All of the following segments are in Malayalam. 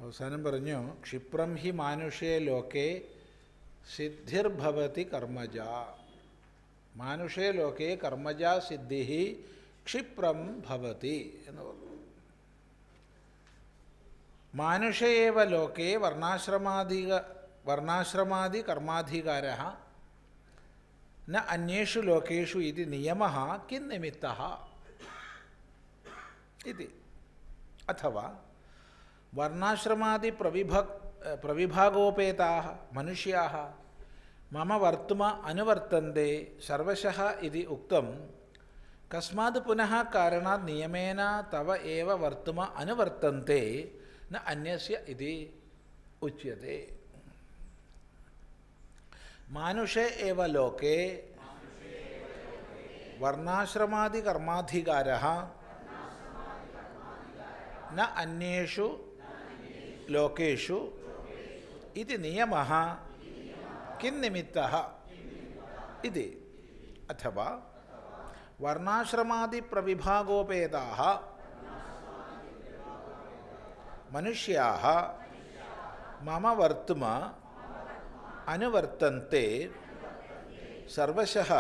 അവസാനം പറഞ്ഞു ക്ഷിപ്രം ഹി മാനുഷേ ലോകേ സിദ്ധിർഭവതി കർമ്മജ. മാനുഷേ ലോകേ കർമ്മജ സിദ്ധി ക്ഷിപ്രം ഭവതി എന്ന് പറഞ്ഞു. മാനുഷയേവ ലോകേ വർണ്ണാശ്രമാദി കർമാധികാരഃ ന അന്യേഷു ലോകേഷു ഇതി നിയമഃ കിം നിമിത്തഃ ഇതി. അഥവാ വർണ്ണാശ്രമാദി പ്രവിഭാഗോപേതാः മനുഷ്യാः മമ വർത്തുമ അനുവർത്തന്തെ സർവശഃ ഇതി ഉക്തം കസ്മാത് പുനഃ കാരണാത് നിയമേന തവ ഏവ വർത്തുമ അനുവർത്തന്തെ ന അന്യസ്യ ഇതി ഉച്യത്തെ. മാനുഷേ ഏവ ലോകേ വർണ്ണാശ്രമാദി കർമാധികാരഃ ന അന്യേഷു ലോകേഷു ഇതി നിയമഃ കിം നിമിത്തഃ ഇതി. അഥവാ വർണ്ണാശ്രമാദി പ്രവിഭാഗോപേതാः മനുഷ്യാः മമ വർത്തുമ അനുവർത്തന്തെ സർവശഃ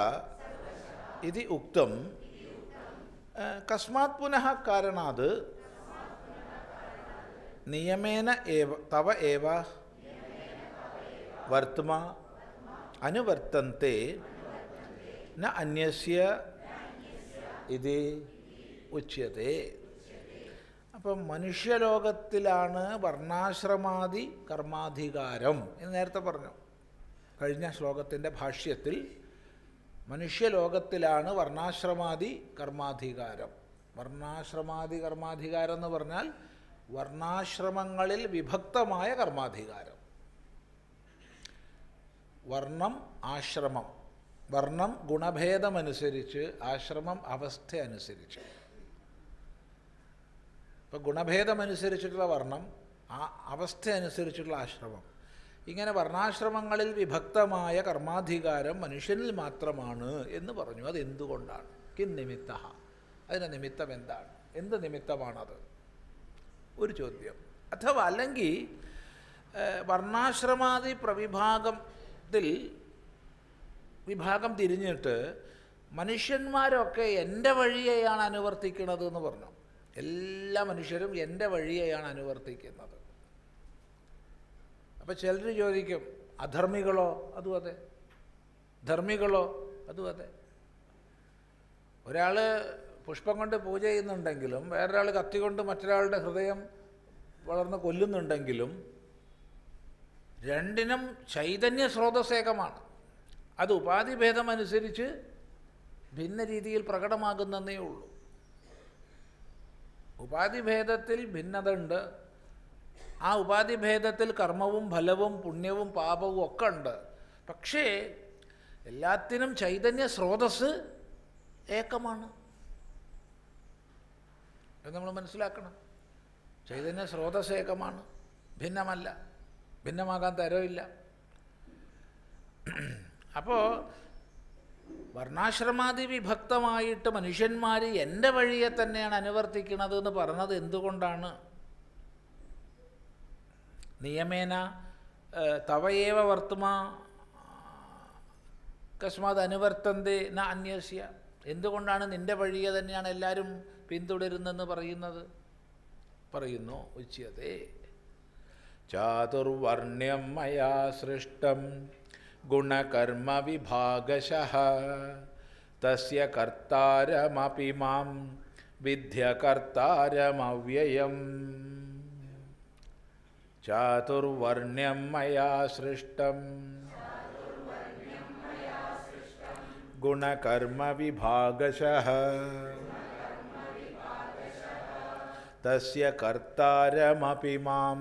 ഇതി ഉക്തം കസ്മാത് പുനഃ കാരണാത് നിയമേന തവ ഏവ വർത്തുമ അനുവർത്തന്തെ ന അന്യസ്യ ഇതി ഉച്യത്തെ. അപ്പം മനുഷ്യലോകത്തിലാണ് വർണ്ണാശ്രമാദി കർമാധികാരം എന്ന് നേരത്തെ പറഞ്ഞു. കഴിഞ്ഞ ശ്ലോകത്തിൻ്റെ ഭാഷ്യത്തിൽ മനുഷ്യലോകത്തിലാണ് വർണ്ണാശ്രമാദി കർമാധികാരം. വർണ്ണാശ്രമാദി കർമാധികാരം എന്ന് പറഞ്ഞാൽ വർണ്ണാശ്രമങ്ങളിൽ വിഭക്തമായ കർമാധികാരം. വർണ്ണം ആശ്രമം, വർണ്ണം ഗുണഭേദമനുസരിച്ച്, ആശ്രമം അവസ്ഥ അനുസരിച്ച്. ഇപ്പം ഗുണഭേദമനുസരിച്ചിട്ടുള്ള വർണ്ണം, ആ അവസ്ഥ അനുസരിച്ചുള്ള ആശ്രമം, ഇങ്ങനെ വർണ്ണാശ്രമങ്ങളിൽ വിഭക്തമായ കർമാധികാരം മനുഷ്യനിൽ മാത്രമാണ് എന്ന് പറഞ്ഞു. അതെന്തുകൊണ്ടാണ്? കിം നിമിത്തഃ, അതിൻ്റെ നിമിത്തം എന്താണ്? എന്ത് നിമിത്തമാണത്? ഒരു ചോദ്യം. അഥവാ അല്ലെങ്കിൽ വർണ്ണാശ്രമാദി പ്രവിഭാഗത്തിൽ വിഭാഗം തിരിഞ്ഞിട്ട് മനുഷ്യന്മാരൊക്കെ എൻ്റെ വഴിയെയാണ് അനുവർത്തിക്കുന്നത് എന്ന് പറഞ്ഞു. എല്ലാ മനുഷ്യരും എൻ്റെ വഴിയെയാണ് അനുവർത്തിക്കുന്നത്. അപ്പം ചിലർ ചോദിക്കും, അധർമ്മികളോ? അതും അതെ. ധർമ്മികളോ? അതും അതെ. ഒരാൾ പുഷ്പം കൊണ്ട് പൂജ ചെയ്യുന്നുണ്ടെങ്കിലും വേറൊരാൾ കത്തി കൊണ്ട് മറ്റൊരാളുടെ ഹൃദയം വളർന്ന് കൊല്ലുന്നുണ്ടെങ്കിലും രണ്ടിനും ചൈതന്യ സ്രോതസ്സേകമാണ്. അത് ഉപാധിഭേദമനുസരിച്ച് ഭിന്ന രീതിയിൽ പ്രകടമാകുന്നതേ ഉള്ളൂ. ഉപാധിഭേദത്തിൽ ഭിന്നത ഉണ്ട്. ആ ഉപാധിഭേദത്തിൽ കർമ്മവും ഫലവും പുണ്യവും പാപവും ഒക്കെ ഉണ്ട്. പക്ഷേ എല്ലാത്തിനും ചൈതന്യ സ്രോതസ്സ് ഏകമാണ്. അത് നമ്മൾ മനസ്സിലാക്കണം. ചൈതന്യ സ്രോതസ്സ് ഏകമാണ്, ഭിന്നമല്ല, ഭിന്നമാകാൻ തരമില്ല. അപ്പോൾ വർണ്ണാശ്രമാദി വിഭക്തമായിട്ട് മനുഷ്യന്മാർ എൻ്റെ വഴിയെ തന്നെയാണ് അനുവർത്തിക്കുന്നത് എന്ന് പറഞ്ഞത് എന്തുകൊണ്ടാണ്? നിയമേന തവയേവ വർത്തുമ കസ്മാത് അനുവർത്തന്തെ ന അന്യസ്യ. എന്തുകൊണ്ടാണ് നിൻ്റെ വഴിയെ തന്നെയാണ് എല്ലാവരും പിന്തുടരുന്നെന്ന് പറയുന്നു. ഉച്യത്തെ ചാതുർവർണ്ണ്യം മയാ സൃഷ്ടം ഗുണകർമ്മ വിഭാഗശഃ തസ്യ കർത്താരമപി മാം വിദ്ധ്യ കർത്താരമവ്യയം. ചാതുർവർണ്ണ്യം മയാ സൃഷ്ടം ഗുണകർമ്മ വിഭാഗശഃ തസ്യ കർത്താരമപി മാം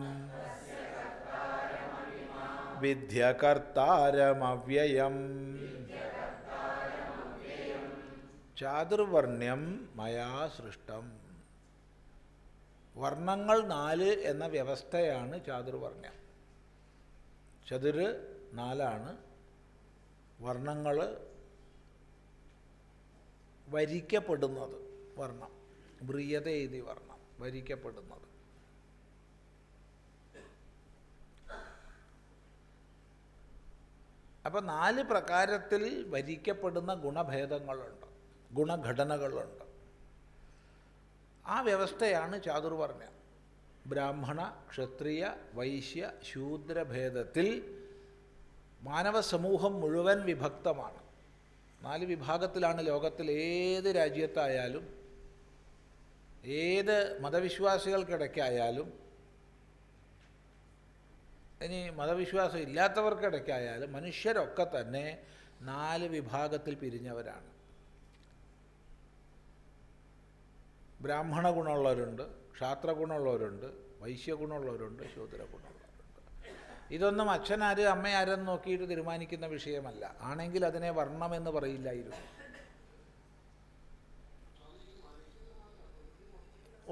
വിദ്ധ്യ കർത്താരമവ്യയം. ചാതുർവർണ്ണ്യം മയാ സൃഷ്ടം. വർണ്ണങ്ങൾ 4 എന്ന വ്യവസ്ഥയാണ് ചാതുർവർണ്ണ്യം. ചതുര് 4 വർണ്ണങ്ങൾ വരിക്കപ്പെടുന്നത്. വർണ്ണം ബ്രിയതേ ഇതി വർണ്ണം, വരിക്കപ്പെടുന്നത്. അപ്പം 4 പ്രകാരത്തിൽ വരിക്കപ്പെടുന്ന ഗുണഭേദങ്ങളുണ്ട്, ഗുണഘടനകളുണ്ട്. ആ വ്യവസ്ഥയാണ് ചാതുർവർണ്ണ്യം. ബ്രാഹ്മണ, ക്ഷത്രിയ, വൈശ്യ, ശൂദ്രഭേദത്തിൽ മാനവ സമൂഹം മുഴുവൻ വിഭക്തമാണ്. 4 വിഭാഗത്തിലാണ് ലോകത്തിൽ ഏത് രാജ്യത്തായാലും ഏത് മതവിശ്വാസികൾക്കിടയ്ക്കായാലും ഇനി മതവിശ്വാസം ഇല്ലാത്തവർക്കിടയ്ക്കായാലും മനുഷ്യരൊക്കെ തന്നെ 4 വിഭാഗത്തിൽ പിരിഞ്ഞവരാണ്. ബ്രാഹ്മണ ഗുണമുള്ളവരുണ്ട്, ക്ഷാത്രഗുണമുള്ളവരുണ്ട്, വൈശ്യഗുണമുള്ളവരുണ്ട്, ശൂദ്രഗുണമുള്ളവരുണ്ട്. ഇതൊന്നും അച്ഛനാര് അമ്മയാരെന്ന് നോക്കിയിട്ട് തീരുമാനിക്കുന്ന വിഷയമല്ല. ആണെങ്കിൽ അതിനെ വർണ്ണമെന്ന് പറയില്ലായിരുന്നു.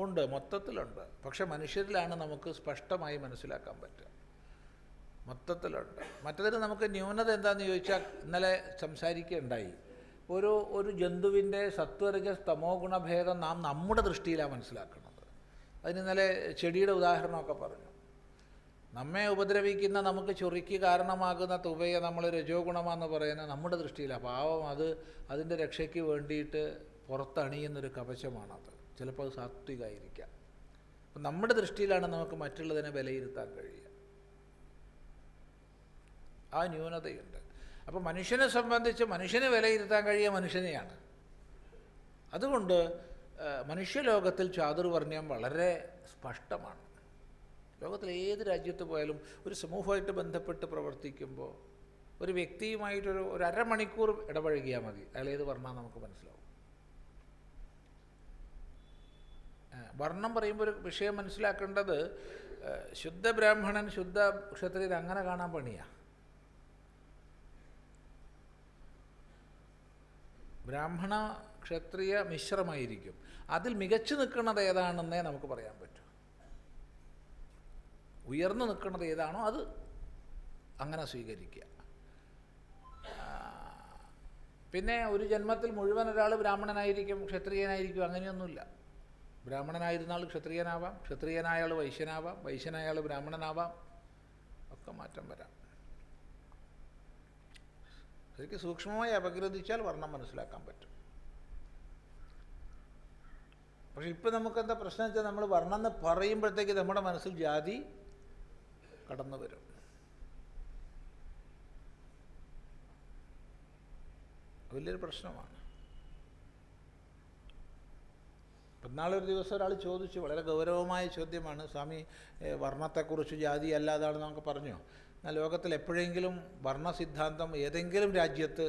ഉണ്ട്, മൊത്തത്തിലുണ്ട്. പക്ഷെ മനുഷ്യരിലാണ് നമുക്ക് സ്പഷ്ടമായി മനസ്സിലാക്കാൻ പറ്റുക. മൊത്തത്തിലുണ്ട്. മറ്റതിന് നമുക്ക് ന്യൂനത എന്താണെന്ന് ചോദിച്ചാൽ ഇന്നലെ സംസാരിക്കുകയുണ്ടായി. ഒരു ജന്തുവിൻ്റെ സത്വരജസ് തമോ ഗുണഭേദം നാം നമ്മുടെ ദൃഷ്ടിയിലാണ് മനസ്സിലാക്കുന്നത്. അതിന് ഇന്നലെ ചെടിയുടെ ഉദാഹരണമൊക്കെ പറഞ്ഞു. നമ്മെ ഉപദ്രവിക്കുന്ന, നമുക്ക് ചൊറിക്ക് കാരണമാകുന്ന തുവയെ നമ്മൾ രജോ ഗുണമാണെന്ന് പറയുന്നത് നമ്മുടെ ദൃഷ്ടിയിലാണ്. പാവം, അതിൻ്റെ രക്ഷയ്ക്ക് വേണ്ടിയിട്ട് പുറത്തണിയുന്നൊരു കവചമാണത്. ചിലപ്പോൾ അത് സാത്വികമായിരിക്കാം. അപ്പം നമ്മുടെ ദൃഷ്ടിയിലാണ് നമുക്ക് മറ്റുള്ളതിനെ വിലയിരുത്താൻ കഴിയുക. ആ ന്യൂനതയുണ്ട്. അപ്പോൾ മനുഷ്യനെ സംബന്ധിച്ച് മനുഷ്യനെ വിലയിരുത്താൻ കഴിയുക മനുഷ്യനെയാണ്. അതുകൊണ്ട് മനുഷ്യലോകത്തിൽ ചാതുർവർണ്ണ്യം വളരെ സ്പഷ്ടമാണ്. ലോകത്തിൽ ഏത് രാജ്യത്ത് പോയാലും ഒരു സമൂഹമായിട്ട് ബന്ധപ്പെട്ട് പ്രവർത്തിക്കുമ്പോൾ ഒരു വ്യക്തിയുമായിട്ടൊരു അരമണിക്കൂർ ഇടപഴകിയാൽ മതി, അയാൾ ഏത് വർണ്ണം നമുക്ക് മനസ്സിലാവും. വർണ്ണം പറയുമ്പോൾ ഒരു വിഷയം മനസ്സിലാക്കേണ്ടത്, ശുദ്ധ ബ്രാഹ്മണൻ, ശുദ്ധ ക്ഷത്രിയൻ അങ്ങനെ കാണാൻ പണിയാണ്. ബ്രാഹ്മണ ക്ഷത്രിയ മിശ്രമായിരിക്കും. അതിൽ മികച്ചു നിൽക്കുന്നത് ഏതാണെന്നേ നമുക്ക് പറയാൻ പറ്റൂ. ഉയർന്നു നിൽക്കുന്നത് ഏതാണോ അത് അങ്ങനെ സ്വീകരിക്കുക. പിന്നെ ഒരു ജന്മത്തിൽ മുഴുവൻ ഒരാൾ ബ്രാഹ്മണനായിരിക്കും, ക്ഷത്രിയനായിരിക്കും, അങ്ങനെയൊന്നുമില്ല. ബ്രാഹ്മണനായിരുന്നാൾ ക്ഷത്രിയനാവാം, ക്ഷത്രിയനായാൾ വൈശ്യനാവാം, വൈശ്യനായാൾ ബ്രാഹ്മണനാവാം, ഒക്കെ മാറ്റം വരാം. ശരിക്കും സൂക്ഷ്മമായി അപഗ്രഥിച്ചാൽ വർണ്ണം മനസ്സിലാക്കാൻ പറ്റും. പക്ഷെ ഇപ്പം നമുക്കെന്താ പ്രശ്നം വെച്ചാൽ, നമ്മൾ വർണ്ണം എന്ന് പറയുമ്പോഴത്തേക്ക് നമ്മുടെ മനസ്സിൽ ജാതി കടന്നു വരും. വലിയൊരു പ്രശ്നമാണ്. നാളൊരു ദിവസം ഒരാൾ ചോദിച്ചു, വളരെ ഗൗരവമായ ചോദ്യമാണ്, സ്വാമി വർണ്ണത്തെക്കുറിച്ച് ജാതി അല്ലാതാണെന്ന് നമുക്ക് പറഞ്ഞു. എന്നാൽ ലോകത്തിൽ എപ്പോഴെങ്കിലും വർണ്ണസിദ്ധാന്തം ഏതെങ്കിലും രാജ്യത്ത്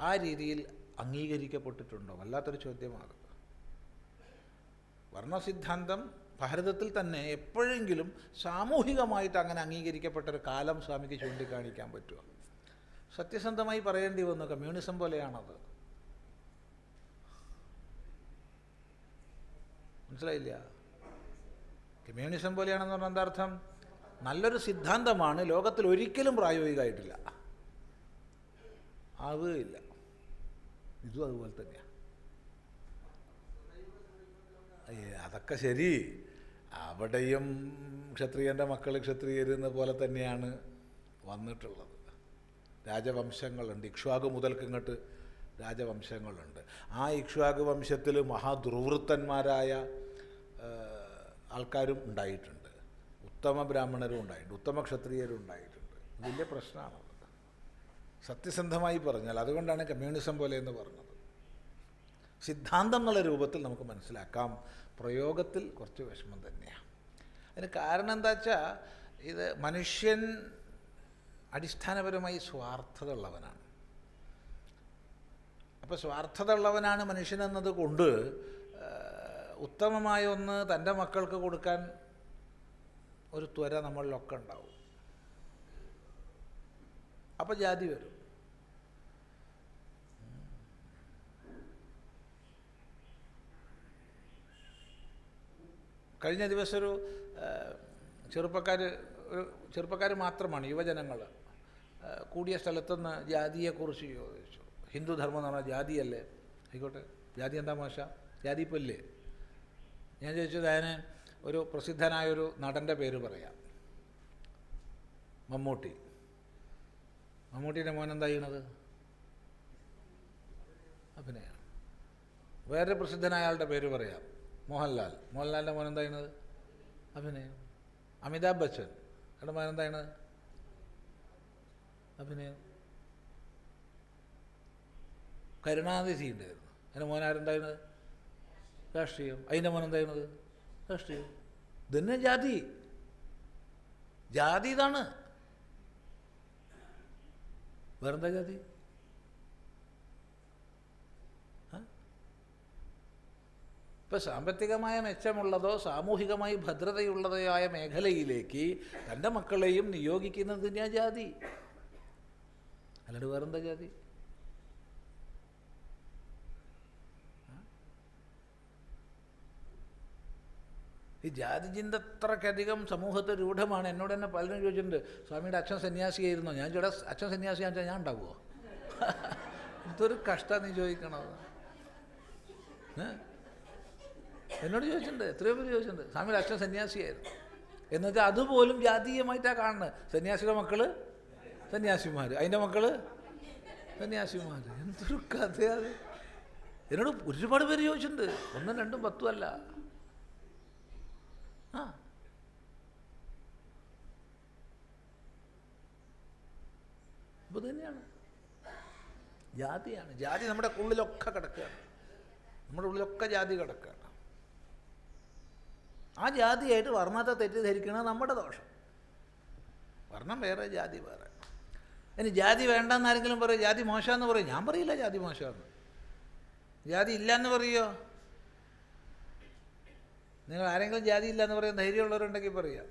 ആ രീതിയിൽ അംഗീകരിക്കപ്പെട്ടിട്ടുണ്ടോ? വല്ലാത്തൊരു ചോദ്യമാണ്. വർണ്ണസിദ്ധാന്തം ഭാരതത്തിൽ തന്നെ എപ്പോഴെങ്കിലും സാമൂഹികമായിട്ട് അങ്ങനെ അംഗീകരിക്കപ്പെട്ടൊരു കാലം സ്വാമിക്ക് ചൂണ്ടിക്കാണിക്കാൻ പറ്റുമോ? സത്യസന്ധമായി പറയേണ്ടി വന്നു, കമ്മ്യൂണിസം പോലെയാണത്. മനസ്സിലായില്ല? കമ്മ്യൂണിസം പോലെയാണെന്ന് പറഞ്ഞാൽ എന്താ അർത്ഥം? നല്ലൊരു സിദ്ധാന്തമാണ്, ലോകത്തിൽ ഒരിക്കലും പ്രായോഗികമായിട്ടില്ല, ആവുകയില്ല. ഇതും അതുപോലെ തന്നെയാണ്. അതൊക്കെ ശരി, അവിടെയും ക്ഷത്രിയൻ്റെ മക്കൾ ക്ഷത്രിയരുന്ന പോലെ തന്നെയാണ് വന്നിട്ടുള്ളത്. രാജവംശങ്ങളുണ്ട്, ഇക്ഷ്വാകു മുതൽക്ക് ഇങ്ങോട്ട് രാജവംശങ്ങളുണ്ട്. ആ ഇക്ഷ്വാകു വംശത്തിൽ മഹാദുർവൃത്തന്മാരായ ആൾക്കാരും ഉണ്ടായിട്ടുണ്ട്, ഉത്തമ ബ്രാഹ്മണരും ഉണ്ടായിട്ടുണ്ട്, ഉത്തമ ക്ഷത്രിയരും ഉണ്ടായിട്ടുണ്ട്. വലിയ പ്രശ്നമാണത് സത്യസന്ധമായി പറഞ്ഞാൽ. അതുകൊണ്ടാണ് കമ്മ്യൂണിസം പോലെ എന്ന് പറഞ്ഞത്. സിദ്ധാന്തം എന്നുള്ള രൂപത്തിൽ നമുക്ക് മനസ്സിലാക്കാം, പ്രയോഗത്തിൽ കുറച്ച് വിഷമം തന്നെയാണ്. അതിന് കാരണം എന്താ വെച്ചാൽ, ഇത് മനുഷ്യൻ അടിസ്ഥാനപരമായി സ്വാർത്ഥത ഉള്ളവനാണ്. അപ്പോൾ സ്വാർത്ഥത ഉള്ളവനാണ് മനുഷ്യനെന്നത് കൊണ്ട് ഉത്തമമായ ഒന്ന് തൻ്റെ മക്കൾക്ക് കൊടുക്കാൻ ഒരു ത്വര നമ്മളിലൊക്കെ ഉണ്ടാവും. അപ്പോൾ ജാതി വരും. കഴിഞ്ഞ ദിവസം ഒരു ചെറുപ്പക്കാർ മാത്രമാണ്, യുവജനങ്ങൾ കൂടിയ സ്ഥലത്തുനിന്ന് ജാതിയെക്കുറിച്ച് ചോദിച്ചു. ഹിന്ദുധർമ്മം എന്ന് പറഞ്ഞാൽ ജാതിയല്ലേ? ആയിക്കോട്ടെ, ജാതി എന്താ മോശ? ജാതി ഇപ്പോൾ ഇല്ലേ? ഞാൻ ചോദിച്ചത്, അതിന് ഒരു പ്രസിദ്ധനായൊരു നടൻ്റെ പേര് പറയാം, മമ്മൂട്ടി. മമ്മൂട്ടീൻ്റെ മോൻ എന്താ ചെയ്യണത്? അഭിനയമാണ്. വേറെ പ്രസിദ്ധനായ ആളുടെ പേര് പറയാം, മോഹൻലാൽ. മോഹൻലാലിൻ്റെ മോൻ എന്താ ചെയ്യണത്? അഭിനയം. അമിതാഭ് ബച്ചൻ അവിടെ മോൻ എന്താ ചെയ്യണത്? അഭിനയം. കരുണാനിധി ഉണ്ടായിരുന്നു, അതിൻ്റെ മോൻ ആരുണ്ടായിരുന്നത്? രാഷ്ട്രീയം. അതിൻ്റെ മോൻ എന്താ ചെയ്യുന്നത്? രാഷ്ട്രീയം. ഇതന്നെ ജാതി. ജാതി ഇതാണ്. വേറെന്താ ജാതി? ഇപ്പം സാമ്പത്തികമായ മെച്ചമുള്ളതോ സാമൂഹികമായി ഭദ്രതയുള്ളതോ ആയ മേഖലയിലേക്ക് തൻ്റെ മക്കളെയും നിയോഗിക്കുന്നത് തന്നെയാണ് ജാതി. അല്ലാണ്ട് വേറെന്താ ജാതി? ഈ ജാതി ചിന്ത അത്രയ്ക്കധികം സമൂഹത്തെ രൂഢമാണ്. എന്നോട് തന്നെ പലരും ചോദിച്ചിട്ടുണ്ട്, സ്വാമിയുടെ അച്ഛൻ സന്യാസിയായിരുന്നോ? ഞാൻ ചോദിച്ചാൽ അച്ഛൻ സന്യാസിയാണെന്ന് വെച്ചാൽ ഞാൻ ഉണ്ടാവുമോ? ഇതൊരു കഷ്ടമാണ് നീ ചോദിക്കണത്. എന്നോട് ചോദിച്ചിട്ടുണ്ട്, എത്രയോ പേര് ചോദിച്ചിട്ടുണ്ട്, സ്വാമിയുടെ അച്ഛൻ സന്യാസിയായിരുന്നു എന്നുവെച്ചാൽ അതുപോലും ജാതീയമായിട്ടാണ് കാണുന്നത്. സന്യാസിയുടെ മക്കൾ സന്യാസിമാർ, അതിൻ്റെ മക്കൾ സന്യാസിമാർ. എന്തൊരു കഥയാണ്! എന്നോട് ഒരുപാട് പേര് ചോദിച്ചിട്ടുണ്ട്, 1, 2, 10 അല്ല. അപ്പോൾ തന്നെയാണ് ജാതിയാണ്. ജാതി നമ്മുടെ ഉള്ളിലൊക്കെ കിടക്കുകയാണ്. നമ്മുടെ ഉള്ളിലൊക്കെ ജാതി കിടക്കുകയാണ്. ആ ജാതിയായിട്ട് വർണ്ണത്തെ തെറ്റിദ്ധരിക്കണത് നമ്മുടെ ദോഷം. വർണ്ണം വേറെ, ജാതി വേറെ. ഇനി ജാതി വേണ്ടെന്ന് ആരെങ്കിലും പറയും, ജാതി മോശമെന്ന് പറയും. ഞാൻ പറയില്ല ജാതി മോശമെന്ന്. ജാതി ഇല്ല എന്ന് പറയുമോ? നിങ്ങൾ ആരെങ്കിലും ജാതി ഇല്ല എന്ന് പറയാൻ ധൈര്യമുള്ളവരുണ്ടെങ്കിൽ പറയുക.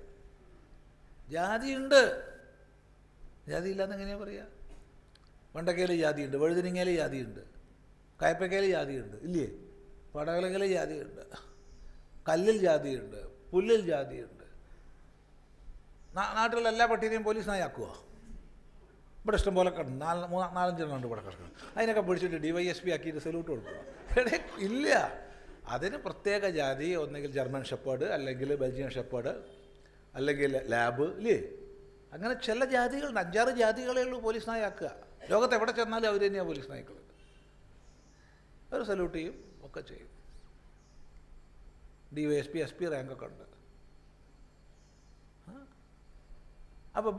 ജാതിയുണ്ട്, ജാതി ഇല്ലയെന്ന് എങ്ങനെയാണ് പറയുക? വെണ്ടക്കയിൽ ജാതിയുണ്ട്, വഴുതനങ്ങയിൽ ജാതിയുണ്ട്, കയ്പക്കയിൽ ജാതിയുണ്ട്, ഇല്ലേ? പടവലങ്ങയിൽ ജാതിയുണ്ട്, കല്ലിൽ ജാതിയുണ്ട്, പുല്ലിൽ ജാതിയുണ്ട്. നാട്ടിലുള്ള എല്ലാ പട്ടീനെയും പോലീസ് നായാക്കുമോ? ഇവിടെ ഇഷ്ടം പോലെ കിടന്നു, 4-5 എണ്ണം ഉണ്ട് ഇവിടെ കിടക്കണം. അതിനൊക്കെ പിടിച്ചിട്ട് DYSP ആക്കിയിട്ട് സല്യൂട്ട് കൊടുക്കുക? ഇല്ല. അതിന് പ്രത്യേക ജാതി, ഒന്നെങ്കിൽ ജർമ്മൻ ഷെപ്പേർഡ്, അല്ലെങ്കിൽ ബെൽജിയൻ ഷെപ്പേർഡ്, അല്ലെങ്കിൽ ലാബ്, ഇല്ലേ? അങ്ങനെ ചില ജാതികളുണ്ട്. 5-6 ജാതികളേ ഉള്ളൂ പോലീസ് നായാക്കുക. ലോകത്ത് എവിടെ ചെന്നാലും അവർ തന്നെയാണ് പോലീസ് നായ്ക്കൾ. അവർ സല്യൂട്ട് ചെയ്യും, ഒക്കെ ചെയ്യും. DYSP SP റാങ്കൊക്കെ ഉണ്ട്. അപ്പം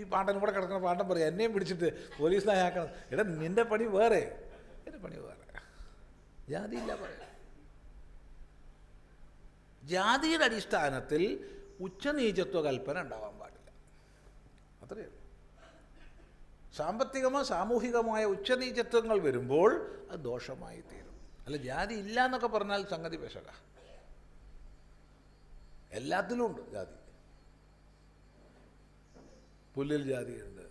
ഈ പാണ്ടൻ ഇവിടെ കിടക്കുന്ന പാണ്ടൻ പറയും, എന്നെയും പിടിച്ചിട്ട് പോലീസ് നായാക്കണം. എടാ, നിൻ്റെ പണി വേറെ, എൻ്റെ പണി വേറെ. ജാതിയില്ല പറയാം. ജാതിയുടെ അടിസ്ഥാനത്തിൽ ഉച്ചനീചത്വ കൽപ്പന ഉണ്ടാവാൻ പാടില്ല. അത്രയേ ഉള്ളൂ. സാമ്പത്തികമോ സാമൂഹികമായ ഉച്ചനീചത്വങ്ങൾ വരുമ്പോൾ അത് ദോഷമായി തീരും. അല്ല, ജാതി ഇല്ല എന്നൊക്കെ പറഞ്ഞാൽ സംഗതി പെശക. എല്ലാത്തിലും ഉണ്ട് ജാതി. പുല്ലിൽ ജാതിയുണ്ട്,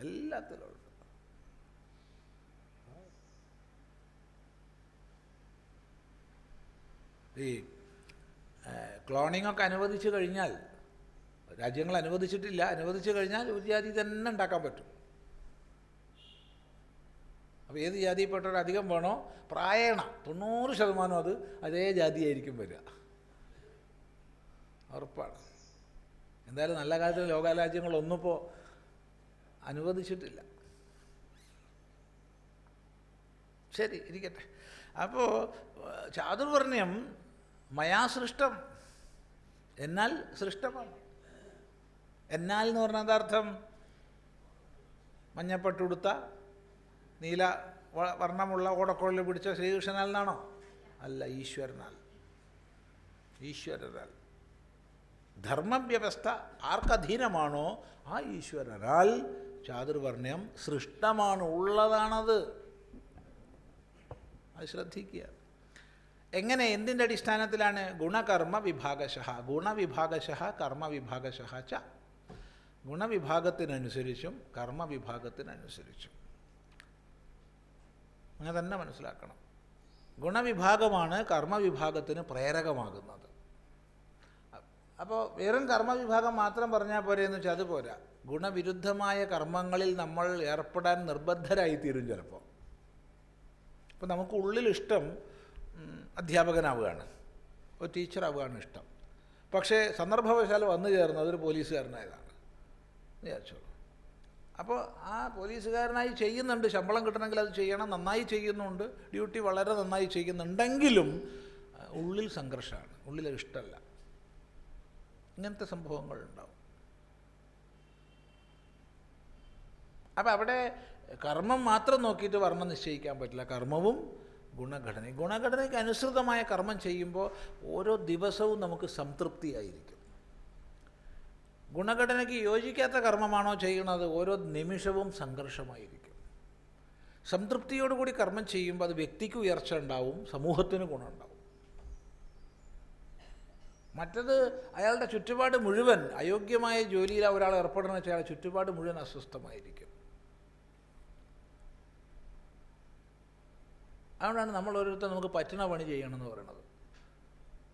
എല്ലാത്തിലും ഉണ്ട്. ഈ ക്ലോണിംഗ് ഒക്കെ അനുവദിച്ചു കഴിഞ്ഞാൽ, രാജ്യങ്ങൾ അനുവദിച്ചിട്ടില്ല, അനുവദിച്ചു കഴിഞ്ഞാൽ ഒരു ജാതി തന്നെ ഉണ്ടാക്കാൻ പറ്റും. അപ്പോൾ ഏത് ജാതിയിൽപ്പെട്ടവർ അധികം വേണോ, പ്രായണ 90% അത് അതേ ജാതിയായിരിക്കും വരിക, ഉറപ്പാണ്. എന്തായാലും നല്ല കാലത്തിൽ ലോകരാജ്യങ്ങളൊന്നും ഇപ്പോൾ അനുവദിച്ചിട്ടില്ല. ശരി, ഇരിക്കട്ടെ. അപ്പോൾ ചാതുർവർണ്ണ്യം മയാ സൃഷ്ടം, എന്നാൽ സൃഷ്ടമാണ്. എന്നാൽ എന്ന് പറഞ്ഞാൽ എന്താർത്ഥം? മഞ്ഞപ്പട്ടുടുത്ത നീല വർണ്ണമുള്ള ഓടക്കുഴൽ പിടിച്ച ശ്രീകൃഷ്ണനാൽ എന്നാണോ? അല്ല, ഈശ്വരനാൽ. ഈശ്വരനാൽ. ധർമ്മവ്യവസ്ഥ ആർക്കധീനമാണോ ആ ഈശ്വരനാൽ ചാതുർവർണ്ണ്യം സൃഷ്ടമാണ്, ഉള്ളതാണത്. അത് ശ്രദ്ധിക്കുക. എങ്ങനെ, എന്തിൻ്റെ അടിസ്ഥാനത്തിലാണ്? ഗുണകർമ്മ വിഭാഗശഃ. ഗുണവിഭാഗശഃ കർമ്മവിഭാഗശഃ ച. ഗുണവിഭാഗത്തിനനുസരിച്ചും കർമ്മവിഭാഗത്തിനനുസരിച്ചും. അങ്ങനെ തന്നെ മനസ്സിലാക്കണം. ഗുണവിഭാഗമാണ് കർമ്മവിഭാഗത്തിന് പ്രേരകമാകുന്നത്. അപ്പോൾ വെറും കർമ്മവിഭാഗം മാത്രം പറഞ്ഞാൽ പോരെയെന്ന് വെച്ചാൽ അതുപോരാ. ഗുണവിരുദ്ധമായ കർമ്മങ്ങളിൽ നമ്മൾ ഏർപ്പെടാൻ നിർബന്ധരായിത്തീരും ചിലപ്പോൾ. അപ്പോൾ നമുക്ക് ഉള്ളിലിഷ്ടം അധ്യാപകനാവുകയാണ്, ഒരു ടീച്ചറാവുകയാണ് ഇഷ്ടം. പക്ഷേ സന്ദർഭവശാൽ വന്നു ചേർന്നത് ഒരു പോലീസുകാരനായതാണ് വിചാരിച്ചോളൂ. അപ്പോൾ ആ പോലീസുകാരനായി ചെയ്യുന്നുണ്ട്, ശമ്പളം കിട്ടണമെങ്കിൽ അത് ചെയ്യണം, നന്നായി ചെയ്യുന്നുണ്ട്, ഡ്യൂട്ടി വളരെ നന്നായി ചെയ്യുന്നുണ്ടെങ്കിലും ഉള്ളിൽ സംഘർഷമാണ്, ഉള്ളിൽ ഇഷ്ടമല്ല. ഇങ്ങനത്തെ സംഭവങ്ങളുണ്ടാവും. അപ്പം അവിടെ കർമ്മം മാത്രം നോക്കിയിട്ട് വർണ്ണം നിശ്ചയിക്കാൻ പറ്റില്ല. കർമ്മവും ഗുണഘടനയ്ക്ക് അനുസൃതമായ കർമ്മം ചെയ്യുമ്പോൾ ഓരോ ദിവസവും നമുക്ക് സംതൃപ്തിയായിരിക്കും. ഗുണഘടനയ്ക്ക് യോജിക്കാത്ത കർമ്മമാണോ ചെയ്യുന്നത്, ഓരോ നിമിഷവും സംഘർഷമായിരിക്കും. സംതൃപ്തിയോടുകൂടി കർമ്മം ചെയ്യുമ്പോൾ അത് വ്യക്തിക്ക് ഉയർച്ച ഉണ്ടാവും, സമൂഹത്തിന് ഗുണമുണ്ടാവും. മറ്റത് അയാളുടെ ചുറ്റുപാട് മുഴുവൻ അയോഗ്യമായ ജോലിയിൽ ഒരാൾ ഏർപ്പെടണമെന്ന് വെച്ചാൽ അയാളുടെ ചുറ്റുപാട് മുഴുവൻ അസ്വസ്ഥമായിരിക്കും. അതുകൊണ്ടാണ് നമ്മൾ ഓരോരുത്തർ നമുക്ക് പറ്റുന്ന പണി ചെയ്യണമെന്ന് പറയുന്നത്.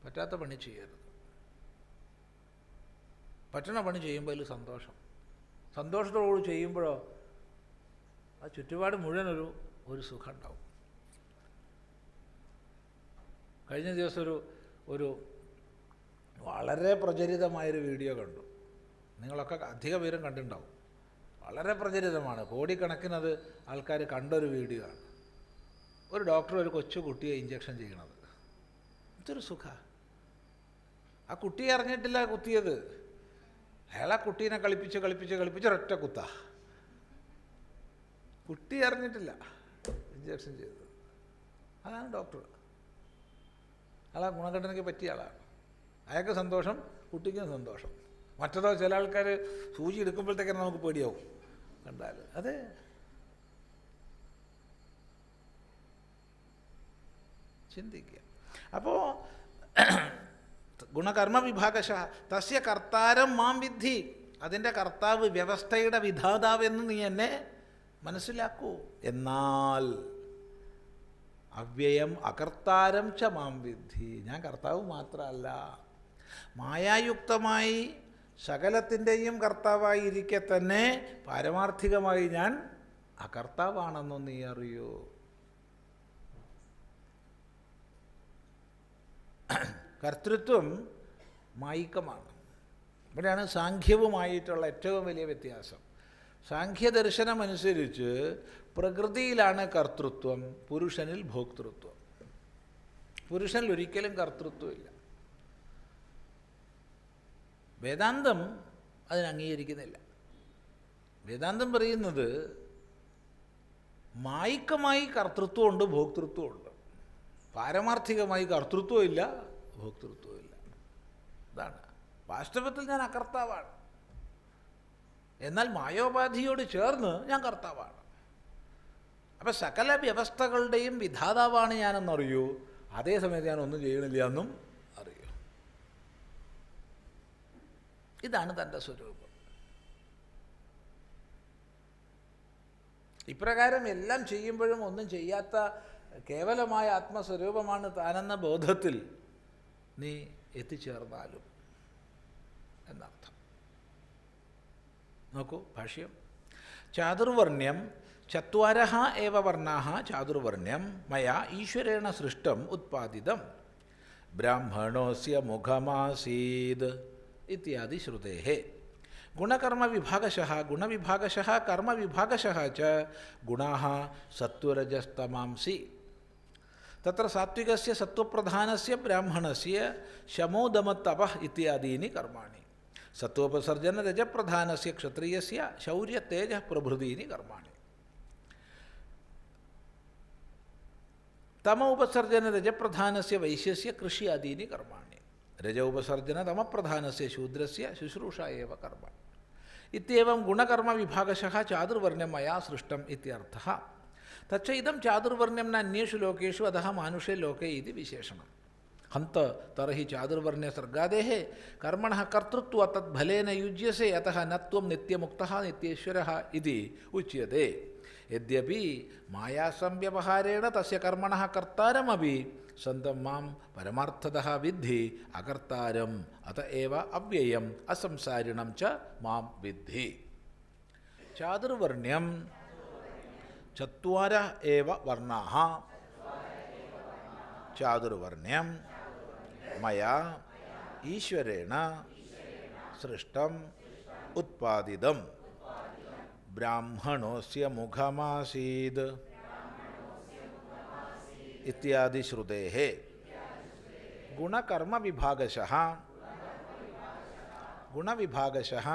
പറ്റാത്ത പണി ചെയ്യരുത്. പറ്റുന്ന പണി ചെയ്യുമ്പോൾ അതിൽ സന്തോഷത്തോടുകൂടി ചെയ്യുമ്പോഴോ ആ ചുറ്റുപാട് മുഴുവൻ ഒരു സുഖം ഉണ്ടാവും. കഴിഞ്ഞ ദിവസം ഒരു വളരെ പ്രചരിതമായൊരു വീഡിയോ കണ്ടു. നിങ്ങളൊക്കെ അധിക പേരും കണ്ടിട്ടുണ്ടാവും. വളരെ പ്രചരിതമാണ്, കോടിക്കണക്കിനത് ആൾക്കാർ കണ്ടൊരു വീഡിയോ ആണ്. ഒരു ഡോക്ടർ ഒരു കൊച്ചു കുട്ടിയെ ഇഞ്ചക്ഷൻ ചെയ്യണത്. ഇതൊരു സുഖമാണ്. ആ കുട്ടിയെ അറിഞ്ഞിട്ടില്ല കുത്തിയത്. അയാൾ ആ കുട്ടീനെ കളിപ്പിച്ച് ഒരൊറ്റ കുത്താ. കുട്ടി അറിഞ്ഞിട്ടില്ല ഇഞ്ചക്ഷൻ ചെയ്തത്. അതാണ് ഡോക്ടർ. അയാൾ ആ ഗുണഘടനയ്ക്ക് പറ്റിയ ആളാണ്. അയാൾക്ക് സന്തോഷം, കുട്ടിക്കും സന്തോഷം. മറ്റതോ ചില ആൾക്കാർ സൂചി എടുക്കുമ്പോഴത്തേക്കാണ് നമുക്ക് പേടിയാവും കണ്ടാൽ. അതെ, ചിന്തിക്കുക. അപ്പോൾ ഗുണകർമ്മ വിഭാഗശ തസ്യ കർത്താരം മാം വിദ്ധി, അതിൻ്റെ കർത്താവ്, വ്യവസ്ഥയുടെ വിധാതാവെന്ന് നീ എന്നെ മനസ്സിലാക്കൂ. എന്നാൽ അവ്യയം അകർത്താരം ച മാം വിദ്ധി, ഞാൻ കർത്താവ് മാത്രമല്ല, മായായുക്തമായി സകലത്തിൻ്റെയും കർത്താവായി ഇരിക്കെ തന്നെ പാരമാർത്ഥികമായി ഞാൻ അകർത്താവാണെന്നും നീ അറിയൂ. കർത്തൃത്വം മായികമാണ്. ഇവിടെയാണ് സാഖ്യവുമായിട്ടുള്ള ഏറ്റവും വലിയ വ്യത്യാസം. സാഖ്യദർശനമനുസരിച്ച് പ്രകൃതിയിലാണ് കർത്തൃത്വം, പുരുഷനിൽ ഭോക്തൃത്വം. പുരുഷനിൽ ഒരിക്കലും കർത്തൃത്വമില്ല. വേദാന്തം അതിന് അംഗീകരിക്കുന്നില്ല. വേദാന്തം പറയുന്നത് മായികമായി കർത്തൃത്വമുണ്ട്, ഭോക്തൃത്വമുണ്ട്. പാരമാർത്ഥികമായി കർത്തൃത്വമില്ല, ഭോക്തൃത്വമില്ല. ഇതാണ് വാസ്തവത്തിൽ ഞാൻ അകർത്താവാണ്. എന്നാൽ മായോപാധിയോട് ചേർന്ന് ഞാൻ കർത്താവാണ്. അപ്പം സകല വ്യവസ്ഥകളുടെയും വിധാതാവാണ് ഞാനെന്നറിയൂ. അതേസമയത്ത് ഞാൻ ഒന്നും ചെയ്യണില്ല എന്നും അറിയൂ. ഇതാണ് തൻ്റെ സ്വരൂപം. ഇപ്രകാരം എല്ലാം ചെയ്യുമ്പോഴും ഒന്നും ചെയ്യാത്ത കേവലമായ ആത്മസ്വരൂപമാണ് താനെന്ന ബോധത്തിൽ നീ എത്തിച്ചേർന്നാലും എന്നർത്ഥം. നോക്കൂ ഭാഷ്യം. ചാതുർവർണ്ണ്യം ചത്വരഃ ഏവ വർണ്ണാഃ ചാതുർവർണ്ണ്യം മയാ ഈശ്വരേണ സൃഷ്ടം ഉത്പാദിതം ബ്രാഹ്മണോസ്യ മുഖമാസീത് ഇത്യാദി ശ്രുതേഃ. ഗുണകർമ്മവിഭാഗശഃ ഗുണവിഭാഗശഃ കർമ്മവിഭാഗശഃ ച ഗുണാഃ സത്വരജസ്തമാംസി തത്ര സാത്വികസ്യ സത്വപ്രധാനസ്യ ബ്രാഹ്മണസ്യ ശമോദമതപഃ ഇത്യാദീനി കർമാണി സത്വോപസർജന രജപ്രധാനസ്യ ക്ഷത്രിയസ്യ ശൗര്യതേജഃ പ്രഭൃതീനി കർമാണി തമ ഉപസർജന രജപ്രധാനസ്യ വൈശ്യസ്യ കൃഷി ആദീനി കർമാണി രജ ഉപസർജന തമപ്രധാനസ്യ ശൂദ്രസ്യ ശുശ്രൂഷ ഏവ കർമ്മ ഇത്യവം ഗുണകർമ്മവിഭാഗശഃ ചാതുർവർണ്ണ്യം മയാ സൃഷ്ടം ഇത്യർത്ഥഃ. തച്ച ഇദം ചാതുർവർണ്ണ്യം ന അന്യേഷു ലോകേഷു അധഃ മാനുഷേ ലോകേ ഇതി വിശേഷണം. ഹന്ത തർഹി ചാതുർവർണ്ണ്യ സർഗാദേഃ കർമ്മണഃ കർത്തൃത്വ തദ്ഫലേന യുജ്യസേ അതഃ ന ത്വം നിത്യമുക്തഃ നിത്യേശ്വരഃ ഇതി ഉച്യത്തെ. യദ്യപി മായാസംവ്യവഹാരേണ തസ്യ കർമ്മണഃ കർത്താരമപി സന്തം മാം പരമാർത്ഥതഃ വിദ്ധി അകർത്താരം അത ഏവ അവ്യയം അസംസാരിണം ച മാം വിദ്ധി. ചാതുർവർണ്ണ്യം ചത്വാര ഏവ വർണ്ണാഃ ചാതുർവർണ്ണ്യം മയാ ഈശ്വരേണ സൃഷ്ടം ഉത്പാദിതം ബ്രാഹ്മണോസ്യ മുഖമാസീത് ഇത്യാദി ശ്രുതേഃ ഗുണകർമ്മവിഭാഗശഃ ഗുണവിഭാഗശഃ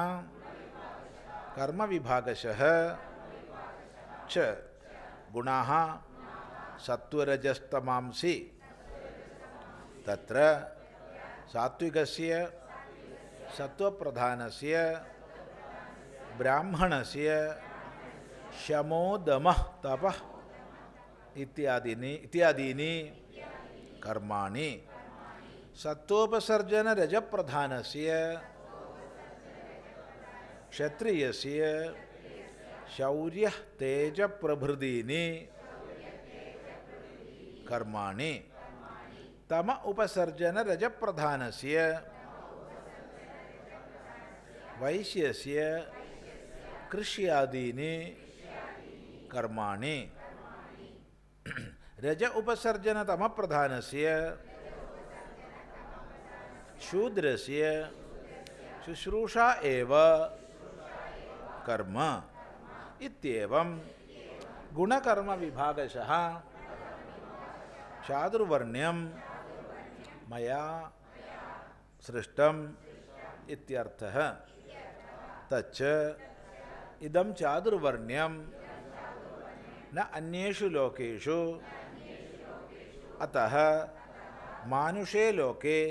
കർമ്മവിഭാഗശഃ ച ഗുണാഃ സത്വരജസ്തമാംസി തത്ര സാത്വികസ്യ സത്വപ്രധാനസ്യ ബ്രാഹ്മണസ്യ ശമോ ദമഃ തപഃ ഇത്യാദീനി കർമാണി സത്വോപസർജന രജപ്രധാനസ്യ ക്ഷത്രിയസ്യ ശൗര്യഃ തേജപ്രഭൃതീനി കർമാണി തമ ഉപസർജന രജപ്രധാനസ്യ വൈശ്യസ്യ കൃഷ്യാദീനി കർമാണി രജ ഉപസർജന തമപ്രധാനസ്യ ശൂദ്രസ്യ ശുശ്രൂഷ ഏവ കർമ്മ ഇത്യേവം ഗുണകർമ്മ വിഭാഗശഃ ചാതുർവർണ്ണ്യം മയാ സൃഷ്ടം ഇത്യർത്ഥഃ തച്ച ഇദം ചാതുർവർണ്ണ്യം ന അന്യേഷു ലോകേഷു അതഃ മാനുഷേ ലോകേ